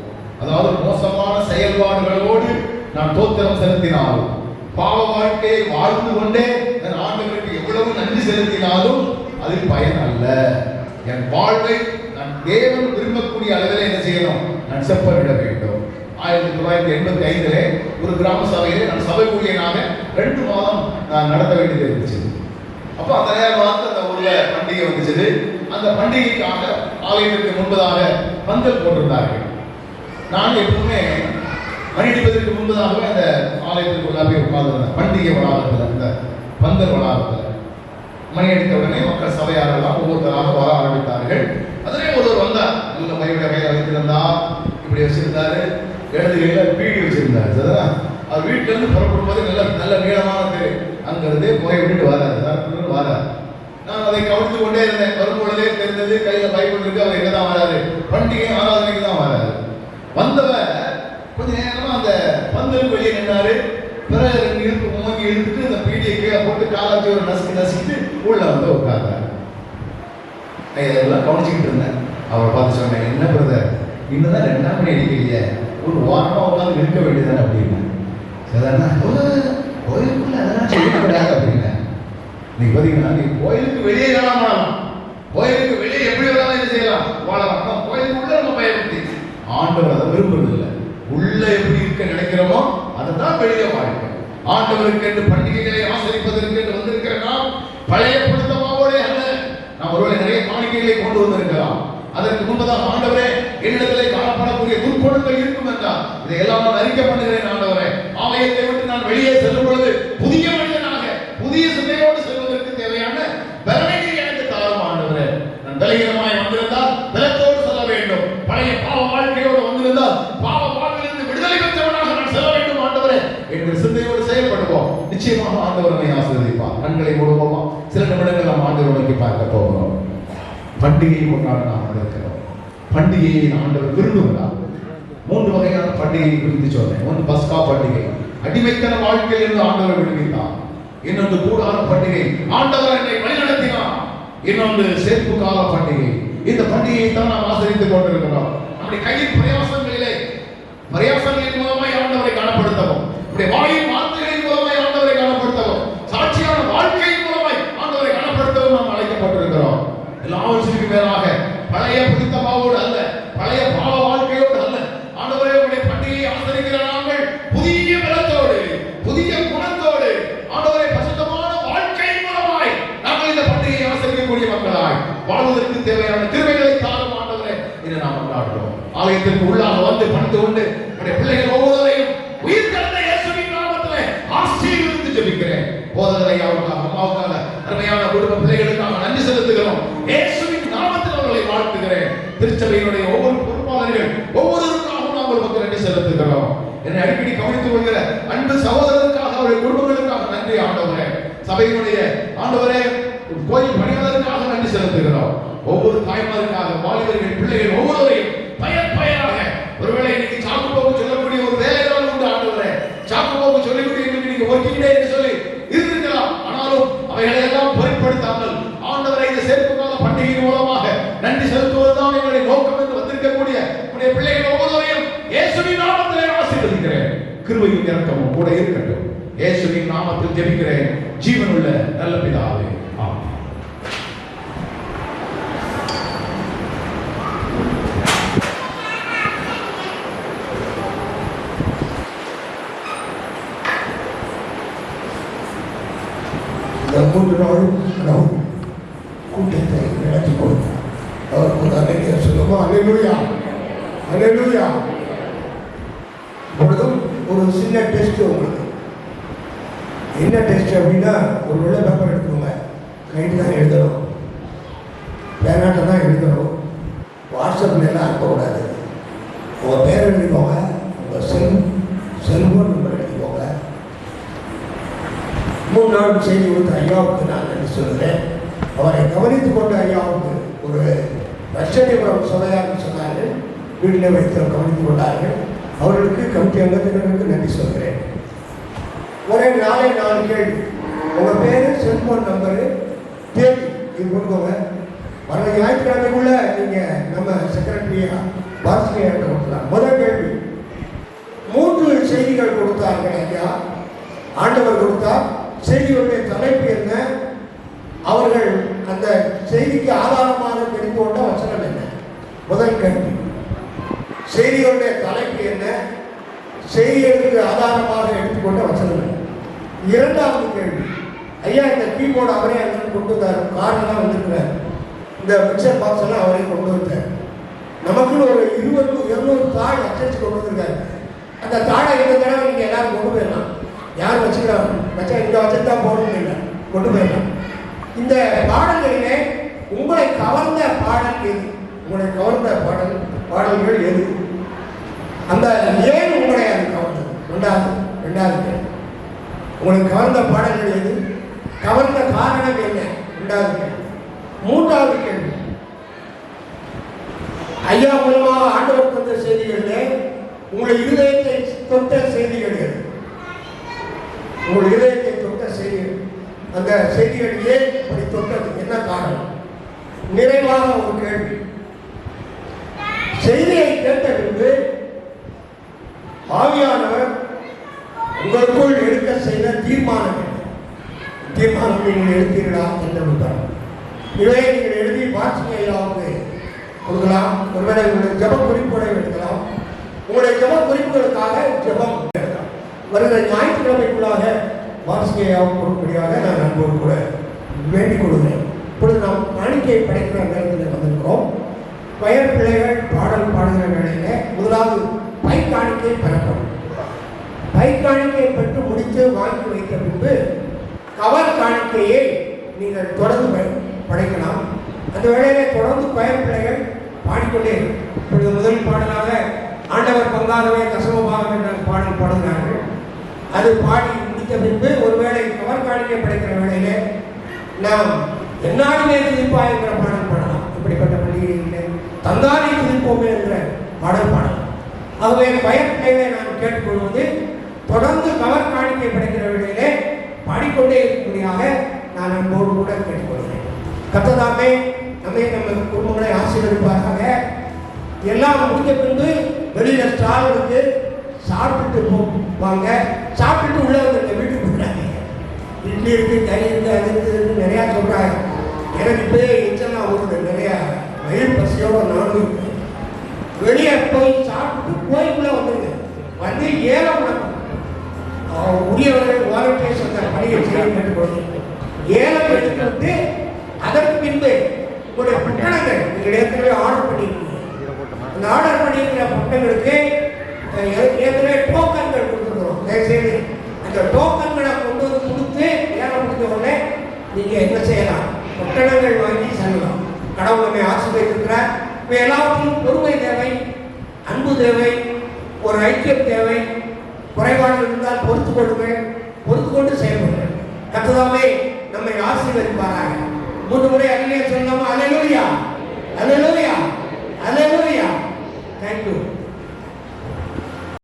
அதாவது மோசமான செயல்பாடுகளோடு நான் தோத்திரம் செலுத்தினாலும், பாவ வாழ்க்கையை வாழ்ந்து கொண்டே என் ஆண்டவருக்கு எவ்வளவு நன்றி செலுத்தினாலும் அதில் பயன் அல்ல. என் வாழ்வை நான் தேவன் விரும்பக்கூடிய அளவில் என்ன செய்யணும், நான் செப்பனிட வேண்டும். 1985 ஒரு கிராம சபையிலே நான் சபை ஊழியனாக 2 மாதம் நான் நடத்த வேண்டியது இருந்துச்சு. அப்போ அந்த நேரம் பார்த்து அந்த ஊர்ல பண்டிகை வந்துச்சு. அந்த பண்டிகைக்காக ஆலயத்திற்கு முன்பதாக பந்தல் போட்டிருந்தார்கள். நான் எப்பவுமே மணியடிப்பதற்கு முன்பதாகவே அந்த ஆலயத்திற்குள்ள போய் உட்கார்ந்திருந்தேன். பண்டிகை வளாகத்தில், அந்த பந்தல் வளாகத்தில் மணி அடித்த உடனே மக்கள் சபையாரெல்லாம் ஒவ்வொருத்தராக வர ஆரம்பித்தார்கள். அதிலே ஒருவர் வந்தார், நல்ல மயிலுடைய கையை வைத்திருந்தார், இப்படி வச்சிருந்தாரு, இடது கையில பீடி வச்சிருந்தாரு. சரிதான்? அவர் வீட்டுல இருந்து புறப்படும் போது நல்ல நீளமான பேரு அங்கிருந்தே போய் விட்டுட்டு வராரு, வராரு. நான் அதை கவனித்து கொண்டே இருந்தேன். வரும் பொழுதே தெரிந்தது, கையில பைபிள் இருக்கு, அவர் எங்கதான் வராரு, பண்டிகை ஆராதனைக்கு தான் வராரு. வந்தவர் கொஞ்ச நேரமா அந்த பந்தலுக்கு வெளியே நின்றாரு. பிறகு 2 இழுப்பு மூங்கி இழுத்துட்டு அந்த பீடியை கீழே போட்டு காலாச்சி ஒரு நசுக்கிட்டு உள்ள வந்து உட்கார்ந்தார். இதெல்லாம் கவனிச்சுக்கிட்டு இருந்தேன். அவரை பார்த்து சொன்னேன், என்ன பிரதர், இன்னும் 2ஆம் மணி அடிக்கலையே, ஒரு வாரமா உட்காந்து நிற்க வேண்டியதானே அப்படின்னு. சரிதானா? கோயிலுக்குள்ள அதெல்லாம் செய்யக்கூடாது அப்படின்னு. நீங்க பாத்தீங்கன்னா, நீ கோயிலுக்கு வெளியே வாழலாம், கோயிலுக்கு வெளியே எப்படி வேணாலும் என்ன செய்யலாம், வாழலாம். ஆனால் கோயிலுக்குள்ள நம்ம பயன்படுத்தி ஆண்டவர் அதை விரும்புறதில்லை. உள்ள எப்படி இருக்க நினைக்கிறோமோ அதுதான் வெளியே வாழ்க்கை. ஆண்டவருக்கு என்று பண்டிகைகளை ஆசரிப்பதற்கு என்று வந்திருக்கிற நாம் பழைய புனிதமாவோடே அல்ல. நாம் ஒருவேளை நிறைய காணிக்கைகளை கொண்டு வந்திருக்கலாம். அதற்கு முன்பதாக ஆண்டவரே, என்னிடத்திலே காணப்படக்கூடிய துர்க்குணங்கள் இருக்கும் என்றால் இதையெல்லாம் நான் அறிக்கை பண்ணுகிறேன். ஆண்டவரே, ஆலயத்தை விட்டு நான் வெளியே செல்லும் பொழுது புதிய மனிதனாக புதிய சிந்தையோடு செல்வதற்கு தேவையான பலனை எனக்கு தாரும். ஆண்டவரே, நான் பலகீனமாய் வந்திருந்தால் பலத்தோடு செல்ல வேண்டும். பழைய பாவ வாழ்க்கையோடு வந்திருந்தால் பாவ வாழ்விலிருந்து விடுதலை பெற்றவனாக நான் செல்ல வேண்டும். ஆண்டவரே, எங்கள் சிந்தையோடு செயல்படுவோம். நிச்சயமாக ஆண்டவர் நம்மை ஆசீர்வதிப்பார். கண்களை மூடுவோமா? சில நிமிடங்கள் நாம் ஆண்டவரை நோக்கி பார்க்க போகிறோம். பண்டிகையை கொண்டாட நாம் வந்திருக்கிறோம். பண்டிகையை ஆண்டவர் விரும்புகிறார். 3 வகையான பண்டிகையை குறித்து சொன்னேன். ஒன்று பஸ்கா பண்டிகை, அடிமைத்தன வாழ்க்கை என்று ஆண்டவர் விடுவித்தார். இன்னொன்று கூடார பண்டிகை, ஆண்டவர் என்னை வழிநடத்தினார். இன்னொன்று சேர்ப்பு கால பண்டிகை. இந்த பண்டிகையை தான் நாம் ஆசரித்துக் கொண்டிருக்கிறோம். நம்முடைய கையின் பிரயாசங்களின் மூலமாய் ஆண்டவரை கனப்படுத்தவும், நம்முடைய வாயின் வார்த்தைகளின் மூலமாய் ஆண்டவரை கனப்படுத்தவும், சாட்சியான வாழ்க்கையின் மூலமாய் ஆண்டவரை கனப்படுத்தவும் நாம் அழைக்கப்பட்டிருக்கிறோம். எல்லாவற்றிற்கும் மேலாக பழைய புதித்தமாவோடு அல்ல, பழைய பாவ வாழ்க்கையோடு அல்ல, ஆண்டவரே உடைய பண்டிகையை ஆசரிக்கிற நாங்கள் புதிய பலத்தோடு, புதிய குணத்தோடு, ஆண்டவரே பரிசுத்தமான வாழ்க்கையின் மூலமாய் நாங்கள் இந்த பண்டிகையை ஆசரிக்கக்கூடிய மக்களாய் வாழ்வதற்கு தேவையான கிருபைகளை தாரும் ஆண்டவரே என்று நாம் கொண்டாடுகிறோம். ஆலயத்திற்கு உள்ளாக வந்து பணிந்து கொண்டு நம்முடைய பிள்ளைகள் ஒவ்வொருவரையும் உயிர் தந்த இயேசுவின் நாமத்திலே ஆசீர்வதித்து ஜெபிக்கிறேன். போதகர் ஐயாவுக்காக, அம்மாவுக்காக, அருமையான குடும்ப பிள்ளைகளுக்காக நன்றி செலுத்துகிறோம். இயேசுவின் நாமத்தில் அவர்களை வாழ்த்துகிறேன். திருச்சபையினுடைய ஒவ்வொரு பொறுப்பாளர்கள் ஒவ்வொருவருக்காகவும் நாங்கள் மக்கள் நன்றி செலுத்துகிறோம். என்னை அடிக்கடி கவனித்துக் கொள்கிற அன்பு சகோதரருக்காக, அவருடைய குடும்பங்களுக்காக நன்றி ஆண்டவரே. சபையினுடைய ஆண்டவரே கோயில் பணியாளருக்காக நன்றி செலுத்துகிறோம். ஒவ்வொரு தாய்மாருக்காக, வாலிபர்கள், பிள்ளைகள் ஒவ்வொருவரையும் பயராக, ஒருவேளை இன்னைக்கு சாக்கு போக்கு சொல்லக்கூடிய ஒரு வேலைதான் உண்டு ஆண்டவரே. சாக்கு போக்கு சொல்லிக்கூடிய இன்னைக்கு ஒர்க்கிங் டே என்று சொல்லி இருந்திருக்கலாம். ஆனாலும் அவைகளை எல்லாம் பொருட்படுத்தாமல் ஆண்டவரை இந்த சேர்ப்பு கால பண்டிகையின் மூலமாக நன்றி செலுத்துவதுதான் எங்களுடைய நோக்கம் என்று வந்திருக்கக்கூடிய உடைய பிள்ளைகள் ஒவ்வொருவரையும் இயேசுவின் நாமத்திலே ஆசீர்வதிக்கிறேன். கிருபையும் இரக்கமும் கூட இருக்கட்டும். இயேசுவின் நாமத்தில் ஜெபிக்கிறேன் ஜீவனுள்ள நல்ல பிதாவே, ஆமென். மூன்று நாள் நாம் கூட்டத்தை நடத்தி கொடுத்தார். அவருக்கு நன்றியை சொல்லுவோம். அல்லேலூயா, அல்லேலூயா. இப்பொழுதும் ஒரு சின்ன டெஸ்ட் உங்களுக்கு. என்ன டெஸ்ட் அப்படின்னா, ஒரு வெள்ளை பேப்பர் எடுத்துக்கோங்க. கைட்டு தான் எழுதணும், பேனாட்டை தான் எழுதணும். வாட்ஸ்அப்பில் எல்லாம் அனுப்பக்கூடாது. உங்கள் பேர் எழுதிக்கோங்க, உங்கள் செல்போன் நம்பர் எழுதிக்கோங்க. 3 நாள் செய்தி கொடுத்த ஐயாவுக்கு நான் நன்றி சொல்கிறேன். அவரை கவனித்துக் கொண்ட ஐயாவுக்கு ஒரு ரட்சணிபுரம் சபையாக சொன்னார்கள், வீட்டில் வைத்து கவனித்துக் கொண்டார்கள். அவர்களுக்கு கமிட்டி அங்கத்தினருக்கு நன்றி சொல்கிறேன். ஒரே 4 கேள்வி. உங்கள் பேர், செல்போன் நம்பரு, தேதி இது கொடுக்கோங்க. வர ஞாயிற்றுக்கிழமைக்குள்ள நீங்கள் நம்ம செக்ரட்டரியா பாஸ்கர் கொடுக்கலாம். முதல் கேள்வி, 3 செய்திகள் கொடுத்தார்கள் ஐயா. ஆண்டவர் கொடுத்தார். செய்தியுடைய தலைப்பு என்ன? அவர்கள் அந்த செய்திக்கு ஆதாரமாக தெரிந்து கொண்ட வசனம் என்ன? முதல் கேள்வி. செய்தியுடைய தலைப்பு என்ன? செய்திகளுக்கு ஆதாரமாக எடுத்துக்கொண்ட வசனம் என்ன? இரண்டாவது கேள்வி, ஐயா இந்த கீபோர்டு அவரே அங்கே கொண்டு வந்தார், காரெல்லாம் வந்திருக்கிறார், இந்த மிக்சர் பாக்ஸ் எல்லாம் அவரே கொண்டு வந்தார். நமக்குன்னு ஒரு 200 தாள் அச்சடிச்சு கொண்டு வந்திருக்காரு. அந்த தாளை இந்த தடவை நீங்கள் எல்லாரும் கொண்டு போயிடலாம். யார் வச்சுக்கலாம், வச்சா இங்கே வச்சுதான் போடணும் இல்லை, கொண்டு போயிடலாம். இந்த பாடல்களிலே உங்களை கவர்ந்த பாடல் எது? உங்களை கவர்ந்த பாடல்கள் எது? அந்த ஏன் உங்களை அது கவர்ந்தது? ரெண்டாவது கேள்வி, உங்களுக்கு கவர்ந்த பாடல்கள் எது? கவர்ந்த காரணம் என்ன? ரெண்டாவது கேள்வி. மூன்றாவது கேள்வி, ஐயா மூலமாக ஆண்டவர் தந்த செய்திகளிலே உங்களுடைய இருதயத்தை தொட்ட செய்திகள் எது? உங்கள் இதயத்தை தொட்ட செய்திகள், அந்த செய்திகள் ஏன் அப்படி தொட்டது? என்ன காரணம்? நிறைவாக ஒரு கேள்வி, செய்தியை கேட்ட பின்பு ஆவியானவர் உங்களுக்குள் எடுக்க செய்த தீர்மானம் என்ன? தீர்மானம் நீங்கள் எடுத்தீர்களா என்று இவை நீங்கள் எழுதி வாட்சியாவுக்கு கொடுக்கலாம். ஒருவேளை உங்களுடைய ஜப குறிப்புகளை எடுக்கலாம். உங்களுடைய ஜப குறிப்புகளுக்காக ஜபம் எடுக்கலாம். வருகிற ஞாயிற்றுக்கிழமைக்குள்ளாக வாட்சியாவுக்கு கொடுக்கும்படியாக நான் அன்போடு கூட வேண்டிக் கொள்கிறேன். இப்பொழுது நாம் காணிக்கையை படைக்கிற நேரத்தில் வந்திருக்கிறோம். பெயர் பிள்ளைகள் பாடல் பாடுகிற வேளையில முதலாவது பை காணிக்கை பெறப்படும். பை காணிக்கையை பெற்று முடித்து வாங்கி வைத்த பின்பு கவர் காணிக்கையை நீங்கள் தொடர்ந்து படைக்கலாம். அந்த வேளையிலே தொடர்ந்து பெயர் பிள்ளைகள் பாடிக்கொண்டே இப்பொழுது முதல் பாடலாக ஆண்டவர் பங்காகவே கசவமாக என்ற பாடல் பாடுகிறார்கள். அது பாடி முடித்த பின்பு ஒருவேளை கவர் காணிக்கை படைக்கிற வேளையிலே நாம் என்னாலுமே துதிப்பாய் என்ற பாடல் பாடலாம். இப்படிப்பட்ட பள்ளிகளிலே தந்தானை துதிப்போமே என்ற பாடல் பாடலாம். ஆகவே பயன்களை நான் கேட்டுக்கொள்வது தொடர்ந்து கவர் காணிக்கை படைக்கிற வேளையிலே பாடிக்கொண்டே இருக்கும்படியாக நான் அன்போடு கூட கேட்டுக்கொள்கிறேன். கர்த்தர் தாமே நம்ம குடும்பங்களை ஆசீர்வதிப்பாராக. எல்லாம் முடிஞ்ச பின்பு வெளியில் ஸ்டால் இருக்கு, சாப்பிட்டுட்டு போவாங்க. சாப்பிட்டுட்டு உள்ளே வந்து வீட்டுக்கு போகிறாங்க. இட்லி இருக்கு, கறி இருக்கு, அது இருக்கு, நிறையா சொல்கிறாங்க. எனக்கு இப்போ எச்செல்லாம் ஒரு நிறையா வயிறு பசியோட நானும் இருக்கேன். வெளியே போய் சாப்பிட்டு கோயிலுக்குள்ளே வந்துருங்க. வந்து ஏலம் உரியவர்கள் வாலண்டியர்ஸ் அந்த பணியை செய்ய கேட்டுக்கொண்டு ஏலம் எடுத்துவிட்டு அதற்கு பின்பு உங்களுடைய பட்டணங்கள் நீங்கள் ஏற்கனவே ஆர்டர் பண்ணியிருக்கீங்க. அந்த ஆர்டர் பண்ணியிருக்கிற பட்டங்களுக்கு ஏற்கனவே டோக்கன்கள் கொடுத்துருக்கோம். தயவுசெய்து அந்த டோக்கன்களை கொண்டு வந்து கொடுத்து ஏலம் முடிஞ்ச உடனே நீங்கள் என்ன செய்யலாம், பட்டணங்கள் வாங்கி செல்லலாம். கடவுள் நம்மை ஆசீர்வதித்திருக்கிறார். இப்போ எல்லாவற்றிலும் பொறுமை தேவை, அன்பு தேவை, ஒரு ஐக்கியம் தேவை. குறைபாடுகள் இருந்தால் பொறுத்து கொள்ளுங்கள், பொறுத்து கொண்டு செயல்படுங்கள். கர்த்தராவே நம்மை ஆசீர்வதிப்பாராக. 3 முறை அல்லேலூயா சொல்லலாமா? அல்லேலூயா, அல்லேலூயா, அல்லேலூயா. தேங்க்யூ.